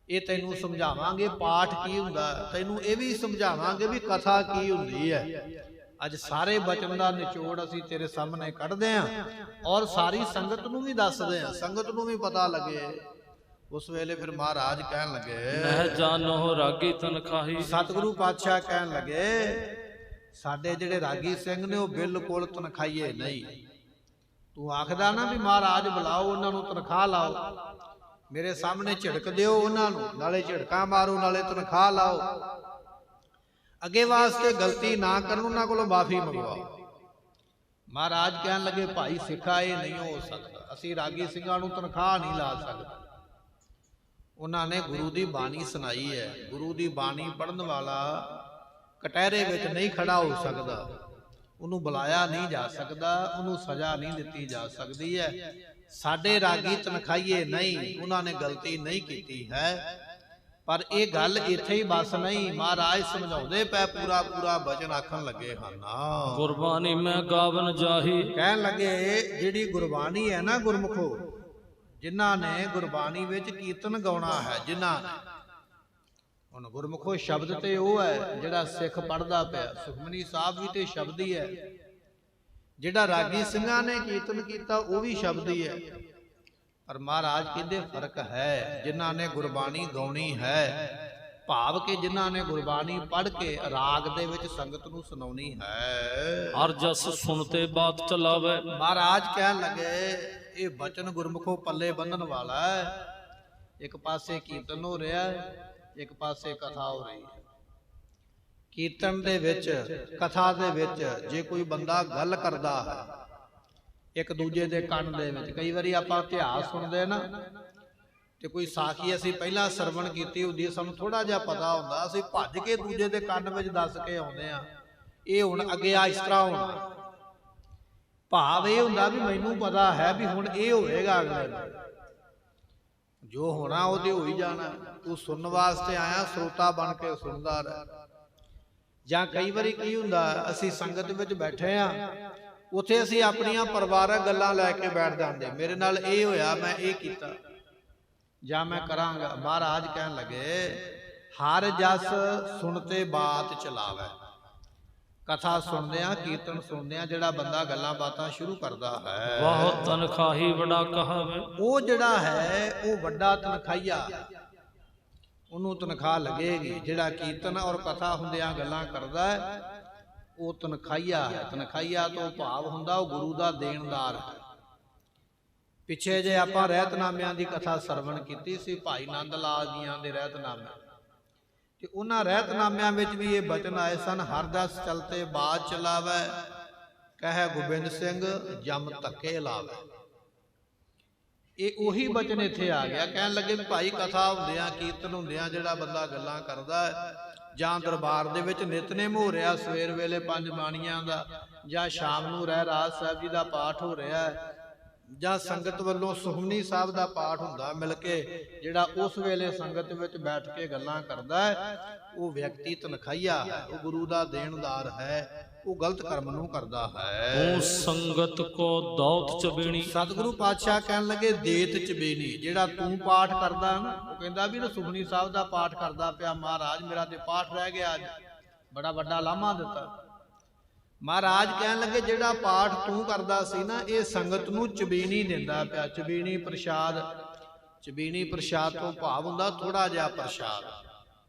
ਇਹ ਤੈਨੂੰ ਸਮਝਾਵਾਂਗੇ। ਪਾਠ ਕੀ ਹੁੰਦਾ, ਤੈਨੂੰ ਇਹ ਵੀ ਸਮਝਾਵਾਂਗੇ ਵੀ ਕਥਾ ਕੀ ਹੁੰਦੀ ਹੈ। ਅੱਜ ਸਾਰੇ ਬਚਨ ਦਾ ਨਿਚੋੜ ਅਸੀਂ ਤੇਰੇ ਸਾਹਮਣੇ ਕੱਢਦੇ ਆਂ ਔਰ ਸਾਰੀ ਸੰਗਤ ਨੂੰ ਵੀ ਦੱਸਦੇ ਆਂ, ਸੰਗਤ ਨੂੰ ਵੀ ਪਤਾ ਲੱਗੇ। ਉਸ ਵੇਲੇ ਫਿਰ ਮਹਾਰਾਜ ਕਹਿਣ ਲੱਗੇ ਨਹਿ ਜਾਣੋ ਰਾਗੀ ਤਨਖਾਹੀ। ਸਤਿਗੁਰੂ ਪਾਤਸ਼ਾਹ ਕਹਿਣ ਲੱਗੇ ਸਾਡੇ ਜਿਹੜੇ ਰਾਗੀ ਸਿੰਘ ਨੇ ਉਹ ਬਿਲਕੁਲ ਤਨਖਾਹੀਏ ਨਹੀਂ। ਤੂੰ ਆਖਦਾ ਨਾ ਵੀ ਮਹਾਰਾਜ ਬੁਲਾਓ, ਉਹਨਾਂ ਨੂੰ ਤਨਖਾਹ ਲਾਓ, ਮੇਰੇ ਸਾਹਮਣੇ ਝਿੜਕ ਦਿਓ ਉਹਨਾਂ ਨੂੰ, ਨਾਲੇ ਝਿੜਕਾਂ ਮਾਰੋ ਨਾਲੇ ਤਨਖਾਹ ਲਾਓ, ਅੱਗੇ ਵਾਸਤੇ ਗਲਤੀ ਨਾ ਕਰਨ, ਉਹਨਾਂ ਕੋਲੋਂ ਮਾਫੀ ਮੰਗਵਾਓ। ਮਹਾਰਾਜ ਕਹਿਣ ਲੱਗੇ ਭਾਈ ਸਿੱਖਾ ਇਹ ਨਹੀਂ ਹੋ ਸਕਦਾ, ਅਸੀਂ ਰਾਗੀ ਸਿੰਘਾਂ ਨੂੰ ਤਨਖਾਹ ਨਹੀਂ ਲਾ ਸਕਦੇ। ਉਹਨਾਂ ਨੇ ਗੁਰੂ ਦੀ ਬਾਣੀ ਸੁਣਾਈ ਹੈ, ਗੁਰੂ ਦੀ ਬਾਣੀ ਪੜ੍ਹਨ ਵਾਲਾ ਕਟਹਿਰੇ ਵਿੱਚ ਨਹੀਂ ਖੜਾ ਹੋ ਸਕਦਾ, ਉਹਨੂੰ ਬੁਲਾਇਆ ਨਹੀਂ ਜਾ ਸਕਦਾ, ਉਹਨੂੰ ਸਜ਼ਾ ਨਹੀਂ ਦਿੱਤੀ ਜਾ ਸਕਦੀ ਹੈ। ਸਾਡੇ ਰਾਗੀ ਤਨਖਾਹੀਏ ਨਹੀਂ, ਉਹਨਾਂ ਨੇ ਗਲਤੀ ਨਹੀਂ ਕੀਤੀ ਹੈ। ਪਰ ਇਹ ਗੱਲ ਇੱਥੇ ਹੀ ਬਸ ਨਹੀਂ, ਮਹਾਰਾਜ ਸਮਝਾਉਂਦੇ ਪਏ, ਪੂਰਾ ਪੂਰਾ ਬਚਨ ਆਖਣ ਲੱਗੇ ਹਨ। ਗੁਰਬਾਣੀ ਮੈਂ ਗਾਵਨ ਜਾਹੀ, ਕਹਿਣ ਲੱਗੇ ਜਿਹੜੀ ਗੁਰਬਾਣੀ ਹੈ ਨਾ ਗੁਰਮੁਖੋ, ਜਿਨ੍ਹਾਂ ਨੇ ਗੁਰਬਾਣੀ ਵਿੱਚ ਕੀਰਤਨ ਗਾਉਣਾ ਹੈ, ਜਿਨ੍ਹਾਂ ਨੇ, ਹੁਣ ਗੁਰਮੁਖੋ ਸ਼ਬਦ ਤੇ ਉਹ ਹੈ ਜਿਹੜਾ ਸਿੱਖ ਪੜ੍ਹਦਾ ਪਿਆ, ਸੁਖਮਨੀ ਸਾਹਿਬ ਵੀ ਤੇ ਸ਼ਬਦ ਹੀ ਹੈ, ਜਿਹੜਾ ਰਾਗੀ ਸਿੰਘਾਂ ਨੇ ਕੀਰਤਨ ਕੀਤਾ ਉਹ ਵੀ ਸ਼ਬਦ ਹੀ ਹੈ। ਪਰ ਮਹਾਰਾਜ ਕਹਿੰਦੇ ਫਰਕ ਹੈ, ਜਿਨ੍ਹਾਂ ਨੇ ਗੁਰਬਾਣੀ ਗਾਉਣੀ ਹੈ, ਭਾਵ ਕਿ ਜਿਨ੍ਹਾਂ ਨੇ ਗੁਰਬਾਣੀ ਪੜ੍ਹ ਕੇ ਰਾਗ ਦੇ ਵਿੱਚ ਸੰਗਤ ਨੂੰ ਸੁਣਾਉਣੀ ਹੈ। ਹਰ ਜਸ ਸੁਣਤੇ ਬਾਤ ਚਲਾਵੇ, ਮਹਾਰਾਜ ਕਹਿਣ ਲੱਗੇ ਇਹ ਬਚਨ ਗੁਰਮੁਖੋ ਪੱਲੇ ਬੰਨਣ ਵਾਲਾ ਹੈ। ਇੱਕ ਪਾਸੇ ਕੀਰਤਨ ਹੋ ਰਿਹਾ ਹੈ, ਇੱਕ ਪਾਸੇ ਕਥਾ ਹੋ ਰਹੀ ਹੈ। ਕੀਰਤਨ ਦੇ ਵਿੱਚ, ਕਥਾ ਦੇ ਵਿੱਚ ਜੇ ਕੋਈ ਬੰਦਾ ਗੱਲ ਕਰਦਾ ਹੈ ਇੱਕ ਦੂਜੇ ਦੇ ਕੰਨ ਦੇ ਵਿੱਚ, ਕਈ ਵਾਰੀ ਆਪਾਂ ਇਤਿਹਾਸ ਸੁਣਦੇ ਨਾ ਤੇ ਕੋਈ ਸਾਖੀ ਅਸੀਂ ਪਹਿਲਾਂ ਸਰਵਣ ਕੀਤੀ ਹੁੰਦੀ ਹੈ, ਸਾਨੂੰ ਥੋੜਾ ਜਿਹਾ ਪਤਾ ਹੁੰਦਾ, ਅਸੀਂ ਭੱਜ ਕੇ ਦੂਜੇ ਦੇ ਕੰਨ ਵਿੱਚ ਦੱਸ ਕੇ ਆਉਂਦੇ ਆ, ਇਹ ਹੁਣ ਅੱਗੇ ਆ ਇਸ ਤਰ੍ਹਾਂ ਹੋਣਾ। ਭਾਵ ਇਹ ਹੁੰਦਾ ਵੀ ਮੈਨੂੰ ਪਤਾ ਹੈ ਵੀ ਹੁਣ ਇਹ ਹੋਵੇਗਾ, ਅਗਲੇ ਦਿਨ ਜੋ ਹੋਣਾ ਉਹ ਤੇ ਹੋ ਹੀ ਜਾਣਾ, ਤੂੰ ਸੁਣਨ ਵਾਸਤੇ ਆਇਆ, ਸਰੋਤਾ ਬਣ ਕੇ ਸੁਣਦਾ ਰਹਿ। ਜਾਂ ਕਈ ਵਾਰੀ ਕੀ ਹੁੰਦਾ, ਅਸੀਂ ਸੰਗਤ ਵਿੱਚ ਬੈਠੇ ਆ, ਉੱਥੇ ਅਸੀਂ ਆਪਣੀਆਂ ਪਰਿਵਾਰਕ ਗੱਲਾਂ ਲੈ ਕੇ ਬੈਠ ਜਾਂਦੇ, ਮੇਰੇ ਨਾਲ ਇਹ ਹੋਇਆ, ਮੈਂ ਇਹ ਕੀਤਾ ਜਾਂ ਮੈਂ ਕਰਾਂਗਾ। ਮਹਾਰਾਜ ਕਹਿਣ ਲੱਗੇ ਹਰ ਜਸ ਸੁਣਤੇ ਬਾਤ ਚਲਾਵੇ, ਕਥਾ ਸੁਣਦੇ ਆ, ਕੀਰਤਨ ਸੁਣਦੇ ਆ, ਜਿਹੜਾ ਬੰਦਾ ਗੱਲਾਂ ਬਾਤਾਂ ਸ਼ੁਰੂ ਕਰਦਾ ਹੈ, ਵਾਹ ਤਨਖਾਹੀ ਵੱਡਾ ਕਹਾਵੇ, ਉਹ ਜਿਹੜਾ ਹੈ ਉਹ ਵੱਡਾ ਤਨਖਾਹੀਆ, ਉਹਨੂੰ ਤਨਖਾਹ ਲੱਗੇਗੀ। ਜਿਹੜਾ ਕੀਰਤਨ ਔਰ ਕਥਾ ਹੁੰਦਿਆਂ ਗੱਲਾਂ ਕਰਦਾ ਹੈ ਉਹ ਤਨਖਾਹੀਆ ਹੈ। ਤਨਖਾਹੀਆ ਤੋਂ ਭਾਵ ਹੁੰਦਾ ਉਹ ਗੁਰੂ ਦਾ ਦੇਣਦਾਰ ਹੈ। ਪਿੱਛੇ ਜੇ ਆਪਾਂ ਰਹਿਤਨਾਮਿਆਂ ਦੀ ਕਥਾ ਸਰਵਣ ਕੀਤੀ ਸੀ, ਭਾਈ ਨੰਦ ਲਾਲ ਜੀਆਂ ਦੇ ਰਹਿਤਨਾਮੇ, ਤੇ ਉਹਨਾਂ ਰਹਿਤਨਾਮਿਆਂ ਵਿੱਚ ਵੀ ਇਹ ਬਚਨ ਆਏ ਸਨ, ਹਰ ਦਸ ਚਲਤੇ ਬਾਤ ਚਲਾਵੇ, ਕਹੇ ਗੋਬਿੰਦ ਸਿੰਘ ਜਮ ਧੱਕੇ ਲਾਵੇ। ਇਹ ਉਹੀ ਬਚਨ ਇੱਥੇ ਆ ਗਿਆ। ਕਹਿਣ ਲੱਗੇ ਵੀ ਭਾਈ ਕਥਾ ਹੁੰਦਿਆਂ, ਕੀਰਤਨ ਹੁੰਦਿਆਂ ਜਿਹੜਾ ਬੰਦਾ ਗੱਲਾਂ ਕਰਦਾ ਹੈ, ਜਾਂ ਦਰਬਾਰ ਦੇ ਵਿੱਚ ਨਿਤਨੇਮ ਹੋ ਰਿਹਾ ਸਵੇਰ ਵੇਲੇ 5 ਬਾਣੀਆਂ ਦਾ, ਜਾਂ ਸ਼ਾਮ ਨੂੰ ਰਹਿਰਾਸ ਸਾਹਿਬ ਜੀ ਦਾ ਪਾਠ ਹੋ ਰਿਹਾ ਹੈ, ਜਾਂ ਸੰਗਤ ਵੱਲੋਂ ਸੁਖਮਨੀ ਸਾਹਿਬ ਦਾ ਪਾਠ ਹੁੰਦਾ ਮਿਲ ਕੇ, ਜਿਹੜਾ ਉਸ ਵੇਲੇ ਸੰਗਤ ਵਿੱਚ ਬੈਠ ਕੇ ਗੱਲਾਂ ਕਰਦਾ ਹੈ, ਉਹ ਵਿਅਕਤੀ ਤਨਖਾਹੀਆ ਹੈ, ਉਹ ਗੁਰੂ ਦਾ ਦੇਣਦਾਰ ਹੈ, ਉਹ ਗਲਤ ਕਰਮ ਨੂੰ ਕਰਦਾ ਹੈ। ਉਹ ਸੰਗਤ ਕੋ ਦੌਤ ਚਬੇਣੀ, ਸਤਿਗੁਰੂ ਪਾਤਸ਼ਾਹ ਕਹਿਣ ਲੱਗੇ ਦੇਤ ਚਬੇਣੀ, ਜਿਹੜਾ ਤੂੰ ਪਾਠ ਕਰਦਾ ਨਾ, ਉਹ ਕਹਿੰਦਾ ਵੀ ਨਾ ਸੁਖਮਨੀ ਸਾਹਿਬ ਦਾ ਪਾਠ ਕਰਦਾ ਪਿਆ ਮਹਾਰਾਜ, ਮੇਰਾ ਤੇ ਪਾਠ ਰਹਿ ਗਿਆ, ਅੱਜ ਬੜਾ ਵੱਡਾ ਲਾਮਾ ਦਿੱਤਾ। ਮਹਾਰਾਜ ਕਹਿਣ ਲੱਗੇ ਜਿਹੜਾ ਪਾਠ ਤੂੰ ਕਰਦਾ ਸੀ ਨਾ, ਇਹ ਸੰਗਤ ਨੂੰ ਚਬੀਣੀ ਦਿੰਦਾ ਪਿਆ, ਚਬੀਣੀ ਪ੍ਰਸ਼ਾਦ। ਚਬੀਣੀ ਪ੍ਰਸ਼ਾਦ ਤੋਂ ਭਾਵ ਹੁੰਦਾ ਥੋੜਾ ਜਿਹਾ ਪ੍ਰਸ਼ਾਦ,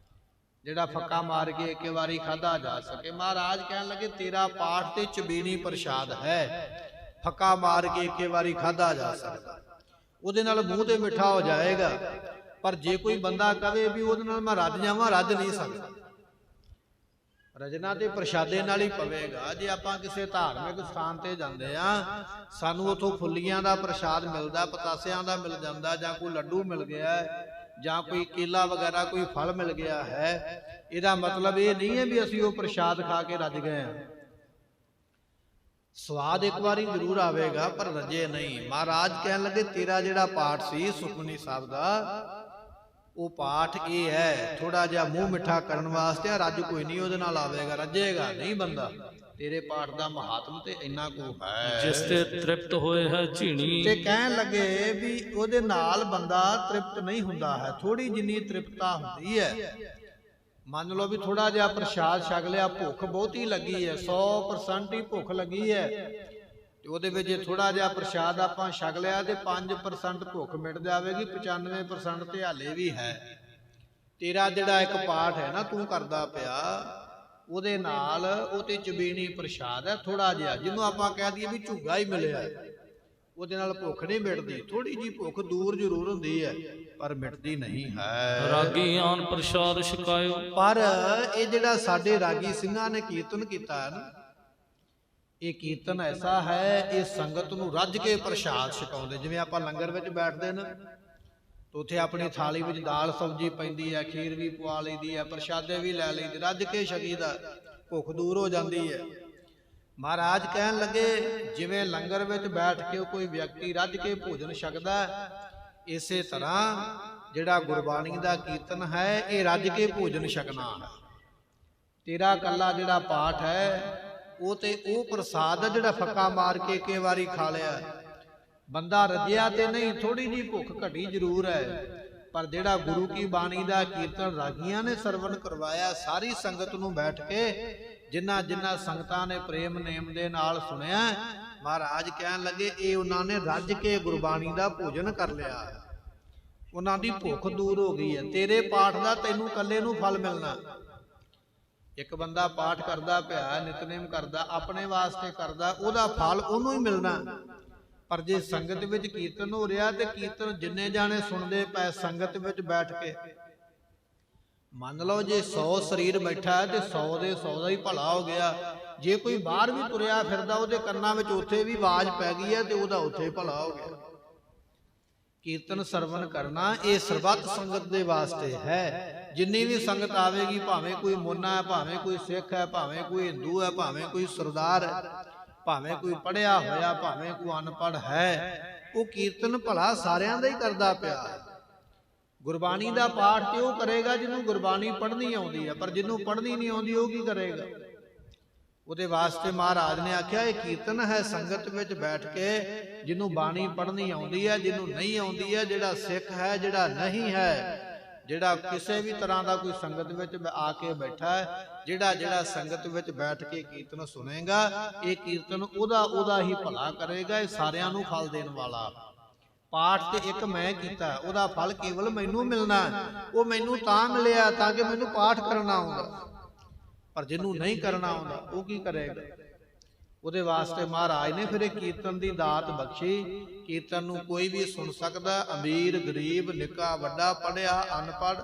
ਜਿਹੜਾ ਫੱਕਾ ਮਾਰ ਕੇ ਇੱਕ ਵਾਰੀ ਖਾਧਾ ਜਾ ਸਕੇ। ਮਹਾਰਾਜ ਕਹਿਣ ਲੱਗੇ ਤੇਰਾ ਪਾਠ ਤੇ ਚਬੀਣੀ ਪ੍ਰਸ਼ਾਦ ਹੈ, ਫੱਕਾ ਮਾਰ ਕੇ ਇੱਕ ਵਾਰੀ ਖਾਧਾ ਜਾ ਸਕਦਾ, ਉਹਦੇ ਨਾਲ ਮੂੰਹ ਤੇ ਮਿੱਠਾ ਹੋ ਜਾਏਗਾ। ਪਰ ਜੇ ਕੋਈ ਬੰਦਾ ਕਵੇ ਵੀ ਉਹਦੇ ਨਾਲ ਮੈਂ ਰੱਜ ਜਾਵਾਂ, ਰੱਜ ਨਹੀਂ ਸਕਦਾ, ਰਜਨਾ ਤੇ ਪ੍ਰਸ਼ਾਦੇ ਨਾਲ ਹੀ ਪਵੇਗਾ। ਜੇ ਆਪਾਂ ਕਿਸੇ ਧਾਰਮਿਕ ਸਥਾਨ ਤੇ ਜਾਂਦੇ ਆ, ਸਾਨੂੰ ਉਥੋਂ ਫੁੱਲੀਆਂ ਦਾ ਪ੍ਰਸ਼ਾਦ ਮਿਲਦਾ, ਪਤਾਸਿਆਂ ਦਾ ਮਿਲ ਜਾਂਦਾ, ਜਾਂ ਕੋਈ ਲੱਡੂ ਮਿਲ ਗਿਆ, ਜਾਂ ਕੋਈ ਕੇਲਾ ਵਗੈਰਾ ਕੋਈ ਫਲ ਮਿਲ ਗਿਆ ਹੈ, ਇਹਦਾ ਮਤਲਬ ਇਹ ਨਹੀਂ ਹੈ ਵੀ ਅਸੀਂ ਉਹ ਪ੍ਰਸ਼ਾਦ ਖਾ ਕੇ ਰੱਜ ਗਏ ਆ। ਸਵਾਦ ਇੱਕ ਵਾਰੀ ਜ਼ਰੂਰ ਆਵੇਗਾ ਪਰ ਰੱਜੇ ਨਹੀਂ। ਮਹਾਰਾਜ ਕਹਿਣ ਲੱਗੇ ਤੇਰਾ ਜਿਹੜਾ ਪਾਠ ਸੀ ਸੁਖਮਨੀ ਸਾਹਿਬ ਦਾ, ਉਹ ਪਾਠ ਇਹ ਹੈ ਥੋੜਾ ਜਿਹਾ ਮੂੰਹ ਮਿੱਠਾ ਕਰਨ ਵਾਸਤੇ, ਰੱਜ ਕੋਈ ਨਹੀਂ ਉਹਦੇ ਨਾਲ ਆਵੇਗਾ, ਰੱਜੇਗਾ ਨਹੀਂ ਬੰਦਾ। ਤੇਰੇ ਪਾਠ ਦਾ ਮਹਾਤਮ ਤੇ ਇੰਨਾ ਕੁ ਹੈ, ਜਿਸ ਤੇ ਤ੍ਰਿਪਤ ਹੋਏ ਹੈ ਝੀਣੀ। ਤੇ ਕਹਿਣ ਲੱਗੇ ਵੀ ਉਹਦੇ ਨਾਲ ਬੰਦਾ ਤ੍ਰਿਪਤ ਨਹੀਂ ਹੁੰਦਾ ਹੈ, ਥੋੜੀ ਜਿੰਨੀ ਤ੍ਰਿਪਤਾ ਹੁੰਦੀ ਹੈ। ਮੰਨ ਲਓ ਵੀ ਥੋੜਾ ਜਿਹਾ ਪ੍ਰਸ਼ਾਦ ਛਕ ਲਿਆ, ਭੁੱਖ ਬਹੁਤੀ ਲੱਗੀ ਹੈ, 100% ਹੀ ਭੁੱਖ ਲੱਗੀ ਹੈ, ਤੇ ਉਹਦੇ ਵਿੱਚ ਜੇ ਥੋੜਾ ਜਿਹਾ ਪ੍ਰਸ਼ਾਦ ਆਪਾਂ ਛਕ ਲਿਆ ਤੇ 5% ਭੁੱਖ ਮਿਟ ਜਾਵੇਗੀ, 95% ਤੇ ਹਾਲੇ ਵੀ ਹੈ। ਤੇਰਾ ਜਿਹੜਾ ਇੱਕ ਪਾਠ ਹੈ ਨਾ ਤੂੰ ਕਰਦਾ ਪਿਆ, ਉਹਦੇ ਨਾਲ ਉਹ ਤੇ ਚਬੀਣੀ ਪ੍ਰਸ਼ਾਦ ਹੈ ਥੋੜਾ ਜਿਹਾ, ਜਿਹਨੂੰ ਆਪਾਂ ਕਹਿ ਦਈਏ ਵੀ ਝੁੱਗਾ ਹੀ ਮਿਲਿਆ, ਉਹਦੇ ਨਾਲ ਭੁੱਖ ਨਹੀਂ ਮਿਟਦੀ। ਥੋੜੀ ਜੀ ਭੁੱਖ ਦੂਰ ਜ਼ਰੂਰ ਹੁੰਦੀ ਹੈ ਪਰ ਮਿਟਦੀ ਨਹੀਂ ਹੈ। ਰਾਗੀ ਆਨ ਪ੍ਰਸ਼ਾਦ ਛਕਾਇਓ। ਪਰ ਇਹ ਜਿਹੜਾ ਸਾਡੇ ਰਾਗੀ ਸਿੰਘਾਂ ਨੇ ਕੀਰਤਨ ਕੀਤਾ ਹੈ ਨਾ, ਇਹ ਕੀਰਤਨ ਐਸਾ ਹੈ, ਇਹ ਸੰਗਤ ਨੂੰ ਰੱਜ ਕੇ ਪ੍ਰਸ਼ਾਦ ਛਕਾਉਂਦੇ। ਜਿਵੇਂ ਆਪਾਂ ਲੰਗਰ ਵਿੱਚ ਬੈਠਦੇ ਨਾ, ਤੇ ਉੱਥੇ ਆਪਣੀ ਥਾਲੀ ਵਿੱਚ ਦਾਲ ਸਬਜ਼ੀ ਪੈਂਦੀ ਹੈ, ਖੀਰ ਵੀ ਪਵਾ ਲਈਦੀ ਹੈ, ਪ੍ਰਸ਼ਾਦੇ ਵੀ ਲੈ ਲਈਦੇ, ਰੱਜ ਕੇ ਛਕੀਦਾ, ਭੁੱਖ ਦੂਰ ਹੋ ਜਾਂਦੀ ਹੈ। ਮਹਾਰਾਜ ਕਹਿਣ ਲੱਗੇ ਜਿਵੇਂ ਲੰਗਰ ਵਿੱਚ ਬੈਠ ਕੇ ਕੋਈ ਵਿਅਕਤੀ ਰੱਜ ਕੇ ਭੋਜਨ ਛਕਦਾ, ਇਸੇ ਤਰ੍ਹਾਂ ਜਿਹੜਾ ਗੁਰਬਾਣੀ ਦਾ ਕੀਰਤਨ ਹੈ ਇਹ ਰੱਜ ਕੇ ਭੋਜਨ ਛਕਣਾ ਹੈ। ਤੇਰਾ ਕੱਲਾ ਜਿਹੜਾ ਪਾਠ ਹੈ ਉਹ ਤੇ ਉਹ ਪ੍ਰਸਾਦ ਹੈ ਜਿਹੜਾ ਫੱਕਾ ਮਾਰ ਕੇ ਕਈ ਵਾਰੀ ਖਾ ਲਿਆ। ਬੰਦਾ ਰੱਜਿਆ ਤੇ ਨਹੀਂ, ਥੋੜੀ ਜੀ ਭੁੱਖ ਘਟੀ ਜ਼ਰੂਰ ਹੈ, ਪਰ ਜਿਹੜਾ ਗੁਰੂ ਕੀ ਬਾਣੀ ਦਾ ਕੀਰਤਨ ਰਾਗੀਆਂ ਨੇ ਸਰਵਣ ਕਰਵਾਇਆ, ਸਾਰੀ ਸੰਗਤ ਨੂੰ ਬੈਠ ਕੇ ਜਿਨ੍ਹਾਂ ਜਿਨ੍ਹਾਂ ਸੰਗਤਾਂ ਨੇ ਪ੍ਰੇਮ ਨੇਮ ਦੇ ਨਾਲ ਸੁਣਿਆ, ਮਹਾਰਾਜ ਕਹਿਣ ਲੱਗੇ ਇਹ ਉਹਨਾਂ ਨੇ ਰੱਜ ਕੇ ਗੁਰਬਾਣੀ ਦਾ ਭੋਜਨ ਕਰ ਲਿਆ, ਉਹਨਾਂ ਦੀ ਭੁੱਖ ਦੂਰ ਹੋ ਗਈ ਹੈ। ਤੇਰੇ ਪਾਠ ਦਾ ਤੈਨੂੰ ਇਕੱਲੇ ਨੂੰ ਫਲ ਮਿਲਣਾ। ਇੱਕ ਬੰਦਾ ਪਾਠ ਕਰਦਾ ਪਿਆ, ਨਿਤਨੇਮ ਕਰਦਾ, ਆਪਣੇ ਵਾਸਤੇ ਕਰਦਾ, ਉਹਦਾ ਫਲ ਉਹਨੂੰ ਹੀ ਮਿਲਣਾ। ਪਰ ਜੇ ਸੰਗਤ ਵਿੱਚ ਕੀਰਤਨ ਹੋ ਰਿਹਾ ਤੇ ਕੀਰਤਨ ਜਿੰਨੇ ਜਾਣੇ ਸੁਣਦੇ ਪਏ ਸੰਗਤ ਵਿੱਚ ਬੈਠ ਕੇ, ਮੰਨ ਲਓ ਜੇ 100 ਸਰੀਰ ਬੈਠਾ ਹੈ ਤੇ 100 ਦੇ 100 ਦਾ ਹੀ ਭਲਾ ਹੋ ਗਿਆ। ਜੇ ਕੋਈ ਬਾਹਰ ਵੀ ਤੁਰਿਆ ਫਿਰਦਾ ਉਹਦੇ ਕੰਨਾਂ ਵਿੱਚ ਉੱਥੇ ਵੀ ਆਵਾਜ਼ ਪੈ ਗਈ ਹੈ ਤੇ ਉਹਦਾ ਉੱਥੇ ਭਲਾ ਹੋ ਗਿਆ। ਕੀਰਤਨ ਸਰਵਣ ਕਰਨਾ ਇਹ ਸਰਬੱਤ ਸੰਗਤ ਦੇ ਵਾਸਤੇ ਹੈ। ਜਿੰਨੀ ਵੀ ਸੰਗਤ ਆਵੇਗੀ, ਭਾਵੇਂ ਕੋਈ ਮੋਨਾ ਹੈ, ਭਾਵੇਂ ਕੋਈ ਸਿੱਖ ਹੈ, ਭਾਵੇਂ ਕੋਈ ਹਿੰਦੂ ਹੈ, ਭਾਵੇਂ ਕੋਈ ਸਰਦਾਰ ਹੈ, ਭਾਵੇਂ ਕੋਈ ਪੜ੍ਹਿਆ ਹੋਇਆ, ਭਾਵੇਂ ਕੋਈ ਅਨਪੜ੍ਹ ਹੈ, ਉਹ ਕੀਰਤਨ ਭਲਾ ਸਾਰਿਆਂ ਦਾ ਹੀ ਕਰਦਾ ਪਿਆ ਹੈ। ਗੁਰਬਾਣੀ ਦਾ ਪਾਠ ਤੇ ਉਹ ਕਰੇਗਾ ਜਿਹਨੂੰ ਗੁਰਬਾਣੀ ਪੜ੍ਹਨੀ ਆਉਂਦੀ ਹੈ, ਪਰ ਜਿਹਨੂੰ ਪੜ੍ਹਨੀ ਨਹੀਂ ਆਉਂਦੀ ਉਹ ਕੀ ਕਰੇਗਾ? ਉਹਦੇ ਵਾਸਤੇ ਮਹਾਰਾਜ ਨੇ ਆਖਿਆ ਇਹ ਕੀਰਤਨ ਹੈ ਸੰਗਤ ਵਿੱਚ ਬੈਠ ਕੇ, ਜਿਹਨੂੰ ਬਾਣੀ ਪੜ੍ਹਨੀ ਆਉਂਦੀ ਹੈ, ਜਿਹਨੂੰ ਨਹੀਂ ਆਉਂਦੀ ਹੈ, ਜਿਹੜਾ ਸਿੱਖ ਹੈ, ਜਿਹੜਾ ਨਹੀਂ ਹੈ, ਜਿਹੜਾ ਕਿਸੇ ਵੀ ਤਰ੍ਹਾਂ ਦਾ ਕੋਈ ਸੰਗਤ ਵਿੱਚ ਆ ਕੇ ਬੈਠਾ ਹੈ, ਜਿਹੜਾ ਸੰਗਤ ਵਿੱਚ ਬੈਠ ਕੇ ਕੀਰਤਨ ਸੁਣੇਗਾ, ਇਹ ਕੀਰਤਨ ਉਹਦਾ ਹੀ ਭਲਾ ਕਰੇਗਾ। ਇਹ ਸਾਰਿਆਂ ਨੂੰ ਫਲ ਦੇਣ ਵਾਲਾ ਪਾਠ ਤੇ ਇੱਕ ਮੈਂ ਕੀਤਾ, ਉਹਦਾ ਫਲ ਕੇਵਲ ਮੈਨੂੰ ਮਿਲਣਾ। ਉਹ ਮੈਨੂੰ ਤਾਂ ਮਿਲਿਆ ਤਾਂ ਕਿ ਮੈਨੂੰ ਪਾਠ ਕਰਨਾ ਆਉਂਦਾ, ਪਰ ਜਿਹਨੂੰ ਨਹੀਂ ਕਰਨਾ ਆਉਂਦਾ ਉਹ ਕੀ ਕਰੇਗਾ? ਉਹਦੇ ਵਾਸਤੇ ਮਹਾਰਾਜ ਨੇ ਫਿਰ ਇਹ ਕੀਰਤਨ ਦੀ ਦਾਤ ਬਖਸ਼ੀ। ਕੀਰਤਨ ਨੂੰ ਕੋਈ ਵੀ ਸੁਣ ਸਕਦਾ, ਅਮੀਰ ਗਰੀਬ, ਨਿੱਕਾ ਵੱਡਾ, ਪੜ੍ਹਿਆ ਅਨਪੜ੍ਹ,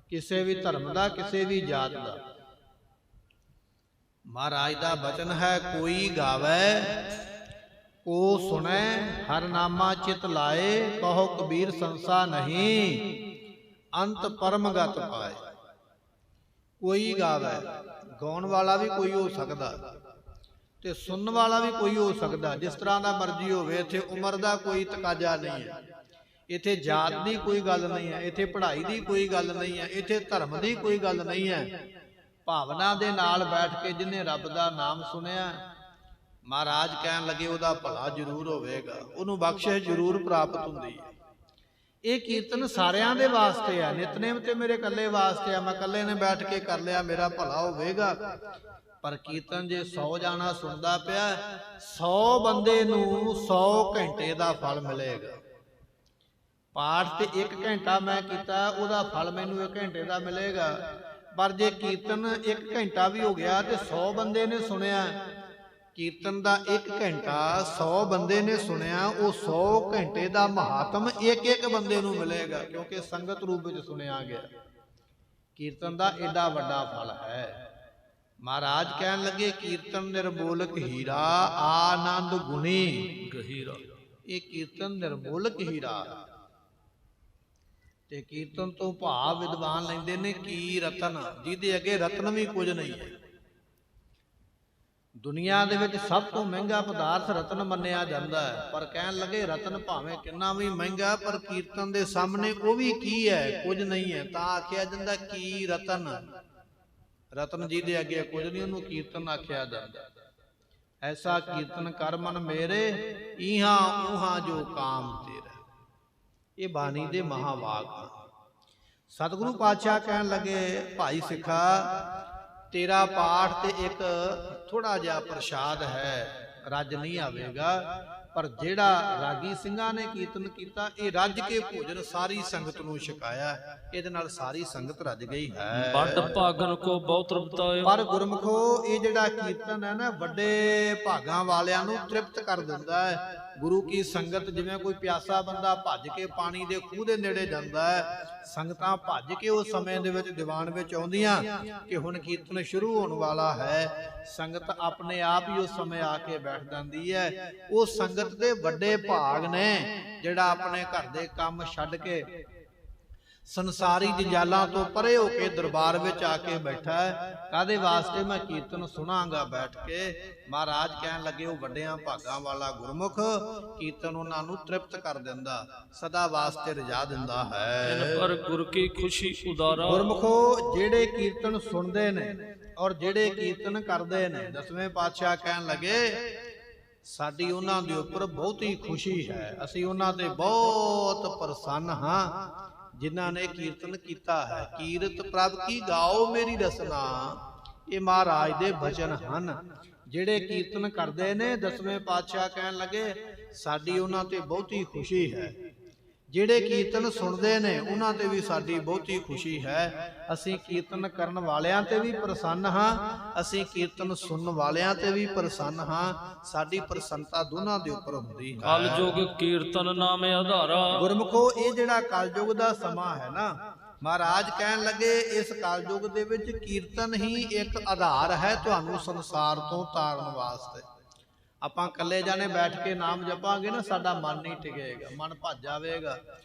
ਕਿਸੇ ਵੀ ਧਰਮ ਦਾ, ਕਿਸੇ ਵੀ ਜਾਤ ਦਾ। ਮਹਾਰਾਜ ਦਾ ਬਚਨ ਹੈ ਕੋਈ ਗਾਵੇ ਕੋ ਸੁਣੈ, ਹਰ ਨਾਮਾ ਚਿਤ ਲਾਏ, ਕਹੋ ਕਬੀਰ ਸੰਸਾ ਨਹੀਂ, ਅੰਤ ਪਰਮਗਤ ਪਾਏ। ਕੋਈ ਗਾਵੇ, ਗਾਉਣ ਵਾਲਾ ਵੀ ਕੋਈ ਹੋ ਸਕਦਾ ਤੇ ਸੁਣਨ ਵਾਲਾ ਵੀ ਕੋਈ ਹੋ ਸਕਦਾ, ਜਿਸ ਤਰ੍ਹਾਂ ਦਾ ਮਰਜ਼ੀ ਹੋਵੇ। ਇੱਥੇ ਉਮਰ ਦਾ ਕੋਈ ਤਕਾਜ਼ਾ ਨਹੀਂ ਹੈ, ਇੱਥੇ ਜਾਤ ਦੀ ਕੋਈ ਗੱਲ ਨਹੀਂ ਹੈ, ਇੱਥੇ ਪੜ੍ਹਾਈ ਦੀ ਕੋਈ ਗੱਲ ਨਹੀਂ ਹੈ, ਇੱਥੇ ਧਰਮ ਦੀ ਕੋਈ ਗੱਲ ਨਹੀਂ ਹੈ। ਭਾਵਨਾ ਦੇ ਨਾਲ ਬੈਠ ਕੇ ਜਿਹਨੇ ਰੱਬ ਦਾ ਨਾਮ ਸੁਣਿਆ, ਮਹਾਰਾਜ ਕਹਿਣ ਲੱਗੇ ਉਹਦਾ ਭਲਾ ਜ਼ਰੂਰ ਹੋਵੇਗਾ, ਉਹਨੂੰ ਬਖਸ਼ਿਸ਼ ਜ਼ਰੂਰ ਪ੍ਰਾਪਤ ਹੁੰਦੀ ਹੈ। ਇਹ ਕੀਰਤਨ ਸਾਰਿਆਂ ਦੇ ਵਾਸਤੇ ਹੈ। ਨਿਤਨੇਮ ਤੇ ਮੇਰੇ ਇਕੱਲੇ ਵਾਸਤੇ ਆ, ਮੈਂ ਇਕੱਲੇ ਨੇ ਬੈਠ ਕੇ ਕਰ ਲਿਆ, ਮੇਰਾ ਭਲਾ ਹੋਵੇਗਾ। ਪਰ ਕੀਰਤਨ ਜੇ 100 ਜਾਣਾ ਸੁਣਦਾ ਪਿਆ, 100 ਬੰਦੇ ਨੂੰ 100 ਘੰਟੇ ਦਾ ਫਲ ਮਿਲੇਗਾ। ਪਾਠ ਤੇ 1 ਘੰਟਾ ਮੈਂ ਕੀਤਾ, ਉਹਦਾ ਫਲ ਮੈਨੂੰ 1 ਘੰਟੇ ਦਾ ਮਿਲੇਗਾ। ਪਰ ਜੇ ਕੀਰਤਨ 1 ਘੰਟਾ ਵੀ ਹੋ ਗਿਆ ਤੇ 100 ਬੰਦੇ ਨੇ ਸੁਣਿਆ, ਕੀਰਤਨ ਦਾ 1 ਘੰਟਾ 100 ਬੰਦੇ ਨੇ ਸੁਣਿਆ, ਉਹ 100 ਘੰਟੇ ਦਾ ਮਹਾਤਮ ਇੱਕ ਬੰਦੇ ਨੂੰ ਮਿਲੇਗਾ, ਕਿਉਂਕਿ ਸੰਗਤ ਰੂਪ ਵਿੱਚ ਸੁਣਿਆ ਗਿਆ। ਕੀਰਤਨ ਦਾ ਏਡਾ ਵੱਡਾ ਫਲ ਹੈ। ਮਹਾਰਾਜ ਕਹਿਣ ਲੱਗੇ ਕੀਰਤਨ ਨਿਰਮੋਲਕ ਹੀਰਾ, ਆਨੰਦ ਗੁਣੀ ਗਹੀਰਾ। ਇਹ ਕੀਰਤਨ ਨਿਰਮੋਲਕ ਹੀਰਾ। ਤੇ ਕੀਰਤਨ ਤੋਂ ਭਾਵ ਵਿਦਵਾਨ ਲੈਂਦੇ ਨੇ ਕੀ ਰਤਨ, ਜਿਹਦੇ ਅੱਗੇ ਰਤਨ ਵੀ ਕੁਝ ਨਹੀਂ ਹੈ। ਦੁਨੀਆ ਦੇ ਵਿੱਚ ਸਭ ਤੋਂ ਮਹਿੰਗਾ ਪਦਾਰਥ ਰਤਨ ਮੰਨਿਆ ਜਾਂਦਾ ਹੈ, ਪਰ ਕਹਿਣ ਲੱਗੇ ਰਤਨ ਭਾਵੇਂ ਕਿੰਨਾ ਵੀ ਮਹਿੰਗਾ, ਪਰ ਕੀਰਤਨ ਦੇ ਸਾਹਮਣੇ ਉਹ ਵੀ ਕੀ ਹੈ? ਕੁਝ ਨਹੀਂ ਹੈ। ਤਾਂ ਆਖਿਆ ਜਾਂਦਾ ਕੀ ਰਤਨ। ਰਤਨ ਜੀ ਦੇ ਅੱਗੇ ਕੁਝ ਨਹੀਂ, ਉਹਨੂੰ ਕੀਰਤਨ ਆਖਿਆ ਜਾਂਦਾ। ਐਸਾ ਕੀਰਤਨ ਕਰ ਮਨ ਮੇਰੇ, ਇਹਾਂ ਉਹਾਂ ਜੋ ਕਾਮ ਤੇਰਾ। ਇਹ ਬਾਣੀ ਦੇ ਮਹਾਵਾਕ। ਸਤਿਗੁਰੂ ਪਾਤਸ਼ਾਹ ਕਹਿਣ ਲੱਗੇ ਭਾਈ ਸਿੱਖਾ, ਤੇਰਾ ਪਾਠ ਤੇ ਇੱਕ ਥੋੜਾ ਜਿਹਾ ਪ੍ਰਸ਼ਾਦ ਹੈ, ਰੱਜ ਨਹੀਂ ਆਵੇਗਾ। ਪਰ ਜਿਹੜਾ ਰਾਗੀ ਸਿੰਘਾਂ ਨੇ ਕੀਰਤਨ ਕੀਤਾ, ਇਹ ਰੱਜ ਕੇ ਭੋਜਨ ਸਾਰੀ ਸੰਗਤ ਨੂੰ ਛਕਾਇਆ। ਇਹਦੇ ਨਾਲ ਸਾਰੀ ਸੰਗਤ ਰੱਜ ਗਈ ਹੈ। ਵੱਡ ਭਾਗਨ ਕੋ ਬਹੁਤ ਬਤਾਏ। ਪਰ ਗੁਰਮੁਖੋ, ਇਹ ਜਿਹੜਾ ਕੀਰਤਨ ਹੈ ਨਾ, ਵੱਡੇ ਭਾਗਾਂ ਵਾਲਿਆਂ ਨੂੰ ਤ੍ਰਿਪਤ ਕਰ ਦਿੰਦਾ ਹੈ। ਗੁਰੂ ਕੀ ਸੰਗਤ, ਜਿਵੇਂ ਕੋਈ ਪਿਆਸਾ ਬੰਦਾ ਭੱਜ ਕੇ ਪਾਣੀ ਦੇ ਖੂਹ ਦੇ ਨੇੜੇ ਜਾਂਦਾ ਹੈ, ਸੰਗਤਾਂ ਭੱਜ ਕੇ ਉਸ ਸਮੇਂ ਦੇ ਵਿੱਚ ਦੀਵਾਨ ਵਿੱਚ ਆਉਂਦੀਆਂ ਕਿ ਹੁਣ ਕੀਰਤਨ ਸ਼ੁਰੂ ਹੋਣ ਵਾਲਾ ਹੈ। ਸੰਗਤ ਆਪਣੇ ਆਪ ਹੀ ਉਸ ਸਮੇਂ ਆ ਕੇ ਬੈਠ ਜਾਂਦੀ ਹੈ। ਉਹ ਸੰਗਤ ਦੇ ਵੱਡੇ ਭਾਗ ਨੇ ਜਿਹੜਾ ਆਪਣੇ ਘਰ ਦੇ ਕੰਮ ਛੱਡ ਕੇ ਸੰਸਾਰੀ ਜੰਜਾਲਾਂ ਤੋਂ ਪਰੇ ਹੋ ਕੇ ਦਰਬਾਰ ਵਿੱਚ ਆ ਕੇ ਬੈਠਾ ਹੈ। ਕਾਹਦੇ ਵਾਸਤੇ? ਮੈਂ ਕੀਰਤਨ ਸੁਣਾਂਗਾ ਬੈਠ ਕੇ। ਮਹਾਰਾਜ ਕਹਿਣ ਲੱਗੇ, ਉਹ ਵੱਡਿਆਂ ਭਾਗਾਂ ਵਾਲਾ ਗੁਰਮੁਖ ਕੀਰਤਨ ਉਹਨਾਂ ਨੂੰ ਤ੍ਰਿਪਤ ਕਰ ਦਿੰਦਾ, ਸਦਾ ਵਾਸਤੇ ਰਜਾ ਦਿੰਦਾ ਹੈ। ਇਨ ਪਰ ਗੁਰ ਕੀ ਖੁਸ਼ੀ ਉਦਾਰਾ। ਗੁਰਮੁਖੋ, ਜਿਹੜੇ ਕੀਰਤਨ ਸੁਣਦੇ ਨੇ ਔਰ ਜਿਹੜੇ ਕੀਰਤਨ ਕਰਦੇ ਨੇ, ਦਸਵੇਂ ਪਾਤਸ਼ਾਹ ਕਹਿਣ ਲੱਗੇ, ਸਾਡੀ ਉਹਨਾਂ ਦੇ ਉੱਪਰ ਬਹੁਤੀ ਖੁਸ਼ੀ ਹੈ। ਅਸੀਂ ਉਹਨਾਂ ਤੇ ਬਹੁਤ ਪ੍ਰਸੰਨ ਹਾਂ ਜਿਨ੍ਹਾਂ ਨੇ ਕੀਰਤਨ ਕੀਤਾ ਹੈ। ਕੀਰਤ ਪ੍ਰਭ ਕੀ ਗਾਓ ਮੇਰੀ ਰਸਨਾ, ਇਹ ਮਹਾਰਾਜ ਦੇ ਬਚਨ ਹਨ। ਜਿਹੜੇ ਕੀਰਤਨ ਕਰਦੇ ਨੇ, ਦਸਵੇਂ ਪਾਤਸ਼ਾਹ ਕਹਿਣ ਲੱਗੇ, ਸਾਡੀ ਉਹਨਾਂ ਤੇ ਬਹੁਤੀ ਖੁਸ਼ੀ ਹੈ। ਜਿਹੜੇ ਕੀਰਤਨ ਸੁਣਦੇ ਨੇ, ਉਹਨਾਂ ਤੇ ਵੀ ਸਾਡੀ ਬਹੁਤੀ ਖੁਸ਼ੀ ਹੈ। ਅਸੀਂ ਕੀਰਤਨ ਕਰਨ ਵਾਲਿਆਂ ਤੇ ਵੀ ਪ੍ਰਸੰਨ ਹਾਂ, ਅਸੀਂ ਕੀਰਤਨ ਸੁਣਨ ਵਾਲਿਆਂ ਤੇ ਵੀ ਪ੍ਰਸੰਨ ਹਾਂ। ਸਾਡੀ ਪ੍ਰਸੰਨਤਾ ਦੋਨਾਂ ਦੇ ਉੱਪਰ ਹੁੰਦੀ ਹੈ। ਕਲਯੁਗ ਕੀਰਤਨ ਨਾਮ ਆਧਾਰਾ। ਗੁਰਮੁਖੋ, ਇਹ ਜਿਹੜਾ ਕਲਯੁਗ ਦਾ ਸਮਾਂ ਹੈ ਨਾ, ਮਹਾਰਾਜ ਕਹਿਣ ਲੱਗੇ, ਇਸ ਕਲਯੁਗ ਦੇ ਵਿੱਚ ਕੀਰਤਨ ਹੀ ਇੱਕ ਆਧਾਰ ਹੈ ਤੁਹਾਨੂੰ ਸੰਸਾਰ ਤੋਂ ਤਾਰਨ ਵਾਸਤੇ। ਆਪਾਂ ਇਕੱਲੇ ਜਾਣੇ ਬੈਠ ਕੇ ਨਾਮ ਜਪਾਂਗੇ ਨਾ, ਸਾਡਾ ਮਨ ਨਹੀਂ ਟਿਕੇਗਾ, ਮਨ ਭੱਜ ਜਾਵੇਗਾ।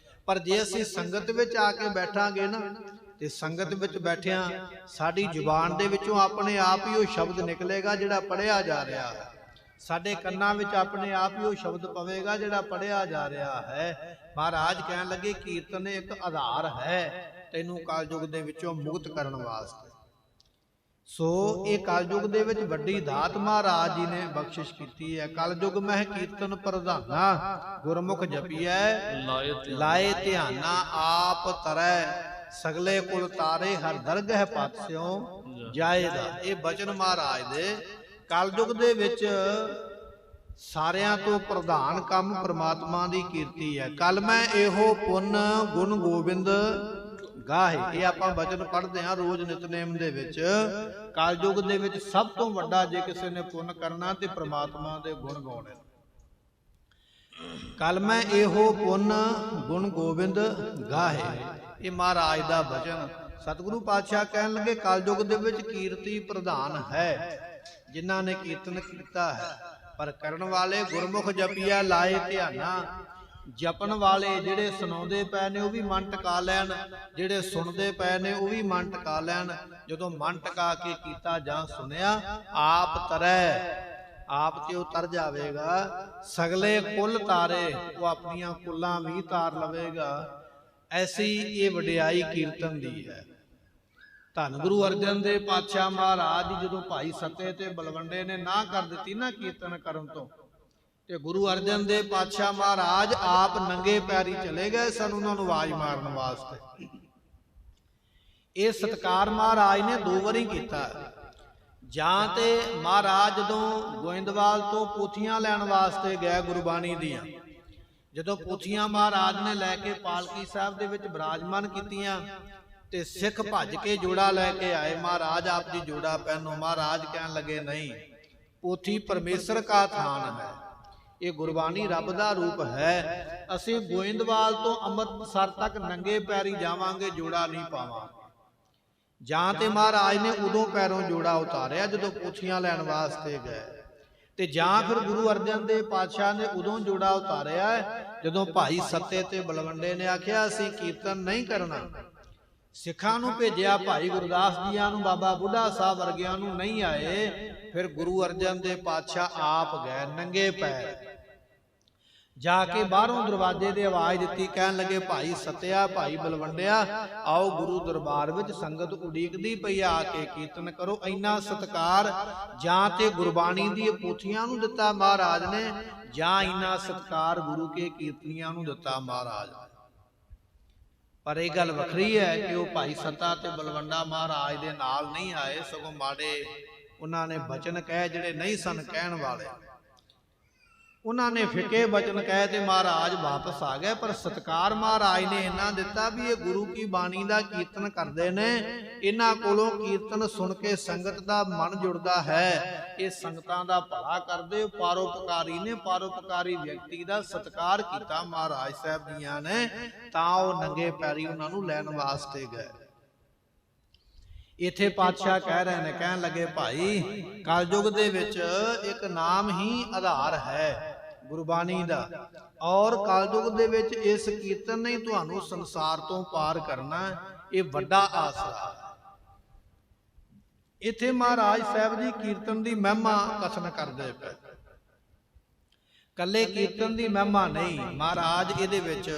ਪਰ ਜੇ ਅਸੀਂ ਸੰਗਤ ਵਿੱਚ ਆ ਕੇ ਬੈਠਾਂਗੇ ਨਾ, ਤੇ ਸੰਗਤ ਵਿੱਚ ਬੈਠਿਆਂ ਸਾਡੀ ਜ਼ੁਬਾਨ ਦੇ ਵਿੱਚੋਂ ਆਪਣੇ ਆਪ ਹੀ ਉਹ ਸ਼ਬਦ ਨਿਕਲੇਗਾ ਜਿਹੜਾ ਪੜ੍ਹਿਆ ਜਾ ਰਿਹਾ ਹੈ। ਸਾਡੇ ਕੰਨਾਂ ਵਿੱਚ ਆਪਣੇ ਆਪ ਹੀ ਉਹ ਸ਼ਬਦ ਪਵੇਗਾ ਜਿਹੜਾ ਪੜ੍ਹਿਆ ਜਾ ਰਿਹਾ ਹੈ। ਮਹਾਰਾਜ ਕਹਿਣ ਲੱਗੇ, ਕੀਰਤਨ ਇੱਕ ਆਧਾਰ ਹੈ ਤੈਨੂੰ ਕਲਯੁਗ ਦੇ ਵਿੱਚੋਂ ਮੁਕਤ ਕਰਨ ਵਾਸਤੇ। ਸੋ ਇਹ ਕਲਯੁਗ ਦੇ ਵਿੱਚ ਵੱਡੀ ਦਾਤ ਮਹਾਰਾਜ ਜੀ ਨੇ ਬਖਸ਼ਿਸ਼ ਕੀਤੀ ਹੈ। ਕਲਯੁਗ ਮਹਿ ਕੀਰਤਨ ਪ੍ਰਧਾਨਾ, ਗੁਰਮੁਖ ਜਪੀਐ ਲਾਏ ਧਿਆਨਾ, ਆਪ ਤਰੈ ਸਗਲੇ ਕੁਲ ਤਾਰੇ, ਹਰ ਦਰਗਹਿ ਪਤ ਸਿਉ ਜਾਏਦਾ। ਇਹ ਬਚਨ ਮਹਾਰਾਜ ਦੇ। ਕਲਯੁਗ ਦੇ ਵਿੱਚ ਸਾਰਿਆਂ ਤੋਂ ਪ੍ਰਧਾਨ ਕੰਮ ਪ੍ਰਮਾਤਮਾ ਦੀ ਕੀਰਤੀ ਹੈ। ਕਲ ਮੈਂ ਇਹੋ ਪੁੰਨ ਗੁਣ ਗੋਬਿੰਦ ਗਾਹੇ, ਇਹ ਆਪਾਂ ਬਚਨ ਪੜ੍ਹਦੇ ਹਾਂ ਰੋਜ਼ ਨਿਤਨੇਮ ਦੇ ਵਿੱਚ। ਕਲਯੁਗ ਦੇ ਵਿੱਚ ਸਭ ਤੋਂ ਵੱਡਾ ਜੇ ਕਿਸੇ ਨੇ ਪੁੰਨ ਕਰਨਾ ਤੇ ਪ੍ਰਮਾਤਮਾ ਦੇ ਗੁਣ ਗਾਉਣੇ। ਕਲ ਮੈਂ ਇਹੋ ਪੁੰਨ ਗੁਣ ਗੋਬਿੰਦ ਗਾਹੇ, ਇਹ ਮਹਾਰਾਜ ਦਾ ਬਚਨ। ਸਤਿਗੁਰੂ ਪਾਤਸ਼ਾਹ ਕਹਿਣ ਲੱਗੇ, ਕਲਯੁਗ ਦੇ ਵਿੱਚ ਕੀਰਤੀ ਪ੍ਰਧਾਨ ਹੈ ਜਿਨ੍ਹਾਂ ਨੇ ਕੀਰਤਨ ਕੀਤਾ ਹੈ। ਪਰ ਕਰਨ ਵਾਲੇ ਗੁਰਮੁਖ ਜਪੀਆ ਲਾਏ ਧਿਆਨਾ, ਜਪਣ ਵਾਲੇ ਜਿਹੜੇ ਸੁਣਾਉਂਦੇ ਪਏ ਨੇ ਉਹ ਵੀ ਮਨ ਟਿਕਾ ਲੈਣ, ਜਿਹੜੇ ਸੁਣਦੇ ਪਏ ਨੇ ਉਹ ਵੀ ਮਨ ਟਿਕਾ ਲੈਣ। ਜਦੋਂ ਮਨ ਟਿਕਾ ਕੇ ਕੀਤਾ ਜਾਂ ਸੁਣਿਆ, ਆਪ ਤਰੈ, ਆਪ ਤੇ ਉਹ ਤਰ ਜਾਵੇਗਾ। ਸਗਲੇ ਕੁੱਲ ਤਾਰੇ, ਉਹ ਆਪਣੀਆਂ ਕੁੱਲਾਂ ਵੀ ਤਾਰ ਲਵੇਗਾ। ਐਸੀ ਇਹ ਵਡਿਆਈ ਕੀਰਤਨ ਦੀ ਹੈ। ਧੰਨ ਗੁਰੂ ਅਰਜਨ ਦੇਵ ਪਾਤਸ਼ਾਹ ਮਹਾਰਾਜ ਜੀ ਜਦੋਂ ਭਾਈ ਸੱਤੇ ਤੇ ਬਲਵੰਡੇ ਨੇ ਨਾ ਕਰ ਦਿੱਤੀ ਨਾ ਕੀਰਤਨ ਕਰਨ ਤੋਂ, ਤੇ ਗੁਰੂ ਅਰਜਨ ਦੇਵ ਪਾਤਸ਼ਾਹ ਮਹਾਰਾਜ ਆਪ ਨੰਗੇ ਪੈਰੀ ਚਲੇ ਗਏ ਸਨ ਉਹਨਾਂ ਨੂੰ ਆਵਾਜ਼ ਮਾਰਨ ਵਾਸਤੇ। ਇਹ ਸਤਕਾਰ ਮਹਾਰਾਜ ਨੇ ਦੋ ਵਾਰੀ ਕੀਤਾ। ਜਾਂ ਤੇ ਮਹਾਰਾਜ ਜਦੋਂ ਗੋਇੰਦਵਾਲ ਤੋਂ ਪੋਥੀਆਂ ਲੈਣ ਵਾਸਤੇ ਗਏ ਗੁਰਬਾਣੀ ਦੀਆਂ, ਜਦੋਂ ਪੋਥੀਆਂ ਮਹਾਰਾਜ ਨੇ ਲੈ ਕੇ ਪਾਲਕੀ ਸਾਹਿਬ ਦੇ ਵਿੱਚ ਬਿਰਾਜਮਾਨ ਕੀਤੀਆਂ ਤੇ ਸਿੱਖ ਭੱਜ ਕੇ ਜੋੜਾ ਲੈ ਕੇ ਆਏ, ਮਹਾਰਾਜ ਆਪ ਜੀ ਜੋੜਾ ਪਹਿਨੋ। ਮਹਾਰਾਜ ਕਹਿਣ ਲੱਗੇ, ਨਹੀਂ, ਪੋਥੀ ਪਰਮੇਸ਼ਰ ਕਾ ਥਾਨ ਹੈ, ਇਹ ਗੁਰਬਾਣੀ ਰੱਬ ਦਾ ਰੂਪ ਹੈ। ਅਸੀਂ ਗੋਇੰਦਵਾਲ ਤੋਂ ਅੰਮ੍ਰਿਤਸਰ ਤੱਕ ਨੰਗੇ ਪੈਰੀ ਜਾਵਾਂਗੇ, ਜੋੜਾ ਨਹੀਂ ਪਾਵਾਂਗੇ। ਜਾਂ ਤੇ ਮਹਾਰਾਜ ਨੇ ਉਦੋਂ ਪੈਰੋਂ ਜੋੜਾ ਉਤਾਰਿਆ ਜਦੋਂ ਪੋਥੀਆਂ ਲੈਣ ਵਾਸਤੇ ਗਏ, ਤੇ ਜਾਂ ਫਿਰ ਗੁਰੂ ਅਰਜਨ ਦੇਵ ਪਾਤਸ਼ਾਹ ਨੇ ਉਦੋਂ ਜੋੜਾ ਉਤਾਰਿਆ ਜਦੋਂ ਭਾਈ ਸੱਤੇ ਤੇ ਬਲਵੰਡੇ ਨੇ ਆਖਿਆ ਅਸੀਂ ਕੀਰਤਨ ਨਹੀਂ ਕਰਨਾ। ਸਿੱਖਾਂ ਨੂੰ ਭੇਜਿਆ, ਭਾਈ ਗੁਰਦਾਸ ਜੀਆਂ ਨੂੰ, ਬਾਬਾ ਬੁੱਢਾ ਸਾਹਿਬ ਵਰਗਿਆਂ ਨੂੰ ਨਹੀਂ ਆਏ। ਫਿਰ ਗੁਰੂ ਅਰਜਨ ਦੇਵ ਪਾਤਸ਼ਾਹ ਆਪ ਗਏ ਨੰਗੇ ਪੈਰ, ਜਾ ਕੇ ਬਾਹਰੋਂ ਦਰਵਾਜ਼ੇ ਦੇ ਆਵਾਜ਼ ਦਿੱਤੀ, ਕਹਿਣ ਲੱਗੇ, ਭਾਈ ਸੱਤਿਆ, ਭਾਈ ਬਲਵੰਡਿਆ, ਆਓ ਗੁਰੂ ਦਰਬਾਰ ਵਿੱਚ ਸੰਗਤ ਉਡੀਕਦੀ ਪਈ, ਆ ਕੇ ਕੀਰਤਨ ਕਰੋ। ਇੰਨਾ ਸਤਿਕਾਰ ਜਾਂ ਤੇ ਗੁਰਬਾਣੀ ਦੀ ਪੋਥੀਆਂ ਨੂੰ ਦਿੱਤਾ ਮਹਾਰਾਜ ਨੇ, ਜਾਂ ਇੰਨਾ ਸਤਿਕਾਰ ਗੁਰੂ ਕੇ ਕੀਰਤਨੀਆਂ ਨੂੰ ਦਿੱਤਾ ਮਹਾਰਾਜ। ਪਰ ਇਹ ਗੱਲ ਵੱਖਰੀ ਹੈ ਕਿ ਉਹ ਭਾਈ ਸੱਤਾ ਤੇ ਬਲਵੰਡਾ ਮਹਾਰਾਜ ਦੇ ਨਾਲ ਨਹੀਂ ਆਏ, ਸਗੋਂ ਮਾੜੇ ਉਹਨਾਂ ਨੇ ਬਚਨ ਕਹੇ ਜਿਹੜੇ ਨਹੀਂ ਸਨ ਕਹਿਣ ਵਾਲੇ। ਉਹਨਾਂ ਨੇ ਫਿੱਕੇ ਬਚਨ ਕਹੇ ਤੇ ਮਹਾਰਾਜ ਵਾਪਸ ਆ ਗਏ। ਪਰ ਸਤਕਾਰ ਮਹਾਰਾਜ ਨੇ ਇੰਨਾ ਦਿੱਤਾ ਵੀ ਇਹ ਗੁਰੂ ਕੀ ਬਾਣੀ ਦਾ ਕੀਰਤਨ ਕਰਦੇ ਨੇ, ਇਹਨਾਂ ਕੋਲੋਂ ਕੀਰਤਨ ਸੁਣ ਕੇ ਸੰਗਤ ਦਾ ਮਨ ਜੁੜਦਾ ਹੈ। ਇਹ ਸੰਗਤਾਂ ਦਾ ਭਲਾ ਕਰਦੇ, ਪਰਉਪਕਾਰੀ ਨੇ। ਪਰਉਪਕਾਰੀ ਵਿਅਕਤੀ ਦਾ ਸਤਕਾਰ ਕੀਤਾ ਮਹਾਰਾਜ ਸਾਹਿਬ ਜੀਆਂ ਨੇ, ਤਾਂ ਉਹ ਨੰਗੇ ਪੈਰੀ ਉਹਨਾਂ ਨੂੰ ਲੈਣ ਵਾਸਤੇ ਗਏ। ਇੱਥੇ ਪਾਤਸ਼ਾਹ ਕਹਿ ਰਹੇ ਨੇ, ਕਹਿਣ ਲੱਗੇ ਭਾਈ ਕਲਯੁਗ ਦੇ ਵਿੱਚ ਇੱਕ ਨਾਮ ਹੀ ਆਧਾਰ ਹੈ ਗੁਰਬਾਣੀ ਦਾ, ਔਰ ਕਲਯੁਗ ਦੇ ਵਿੱਚ ਇਸ ਕੀਰਤਨ ਨੇ ਤੁਹਾਨੂੰ ਸੰਸਾਰ ਤੋਂ ਪਾਰ ਕਰਨਾ, ਇਹ ਵੱਡਾ ਆਸਰਾ। ਇੱਥੇ ਮਹਾਰਾਜ ਸਾਹਿਬ ਜੀ ਕੀਰਤਨ ਦੀ ਮਹਿਮਾ ਕਥਨ ਕਰਦੇ ਪਏ। ਕੱਲੇ ਕੀਰਤਨ ਦੀ ਮਹਿਮਾ ਨਹੀਂ, ਮਹਾਰਾਜ ਇਹਦੇ ਵਿੱਚ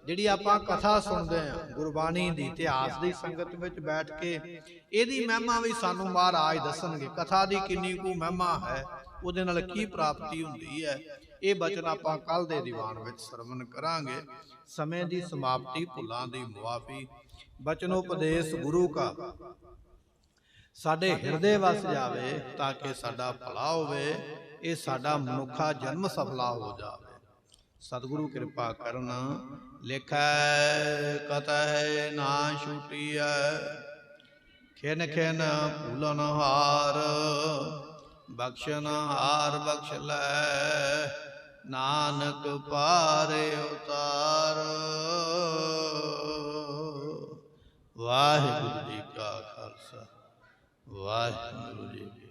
ਜਿਹੜੀ ਆਪਾਂ ਕਥਾ ਸੁਣਦੇ ਆ ਗੁਰਬਾਣੀ ਦੀ, ਇਤਿਹਾਸ ਦੀ ਸੰਗਤ ਵਿੱਚ ਬੈਠ ਕੇ ਇਹਦੀ ਮਹਿਮਾ ਵੀ ਸਾਨੂੰ ਮਹਾਰਾਜ ਦੱਸਣਗੇ। ਕਥਾ ਦੀ ਕਿੰਨੀ ਕੁ ਮਹਿਮਾ ਹੈ, ਉਹਦੇ ਨਾਲ ਕੀ ਪ੍ਰਾਪਤੀ ਹੁੰਦੀ ਹੈ, ਇਹ ਬਚਨ ਆਪਾਂ ਕੱਲ ਦੇ ਦੀਵਾਨ ਵਿੱਚ ਸਰਵਣ ਕਰਾਂਗੇ। ਸਮੇਂ ਦੀ ਸਮਾਪਤੀ, ਭੁੱਲਾਂ ਦੀ ਮੁਆਫੀ। ਬਚਨੋਪਦੇਸ਼ ਗੁਰੂ ਕਾ ਸਾਡੇ ਹਿਰਦੇ ਵਸ ਜਾਵੇ, ਤਾਂ ਕਿ ਸਾਡਾ ਭਲਾ ਹੋਵੇ, ਇਹ ਸਾਡਾ ਮਨੁੱਖਾ ਜਨਮ ਸਫਲਾ ਹੋ ਜਾਵੇ। ਸਤਿਗੁਰੂ ਕਿਰਪਾ ਕਰਨ। ਲਿਖੈ ਕਤਹਿ ਨਾ ਛੂਟੀਐ, ਖਿਨ ਖਿਨ ਭੂਲਨ ਹਾਰ। ਬਖਸ਼ਨ ਹਾਰ ਬਖਸ਼ ਲੈ, ਨਾਨਕ ਪਾਰੇ ਉਤਾਰ। ਵਾਹਿਗੁਰੂ ਜੀ ਕਾ ਖਾਲਸਾ, ਵਾਹਿਗੁਰੂ ਜੀ ਕੀ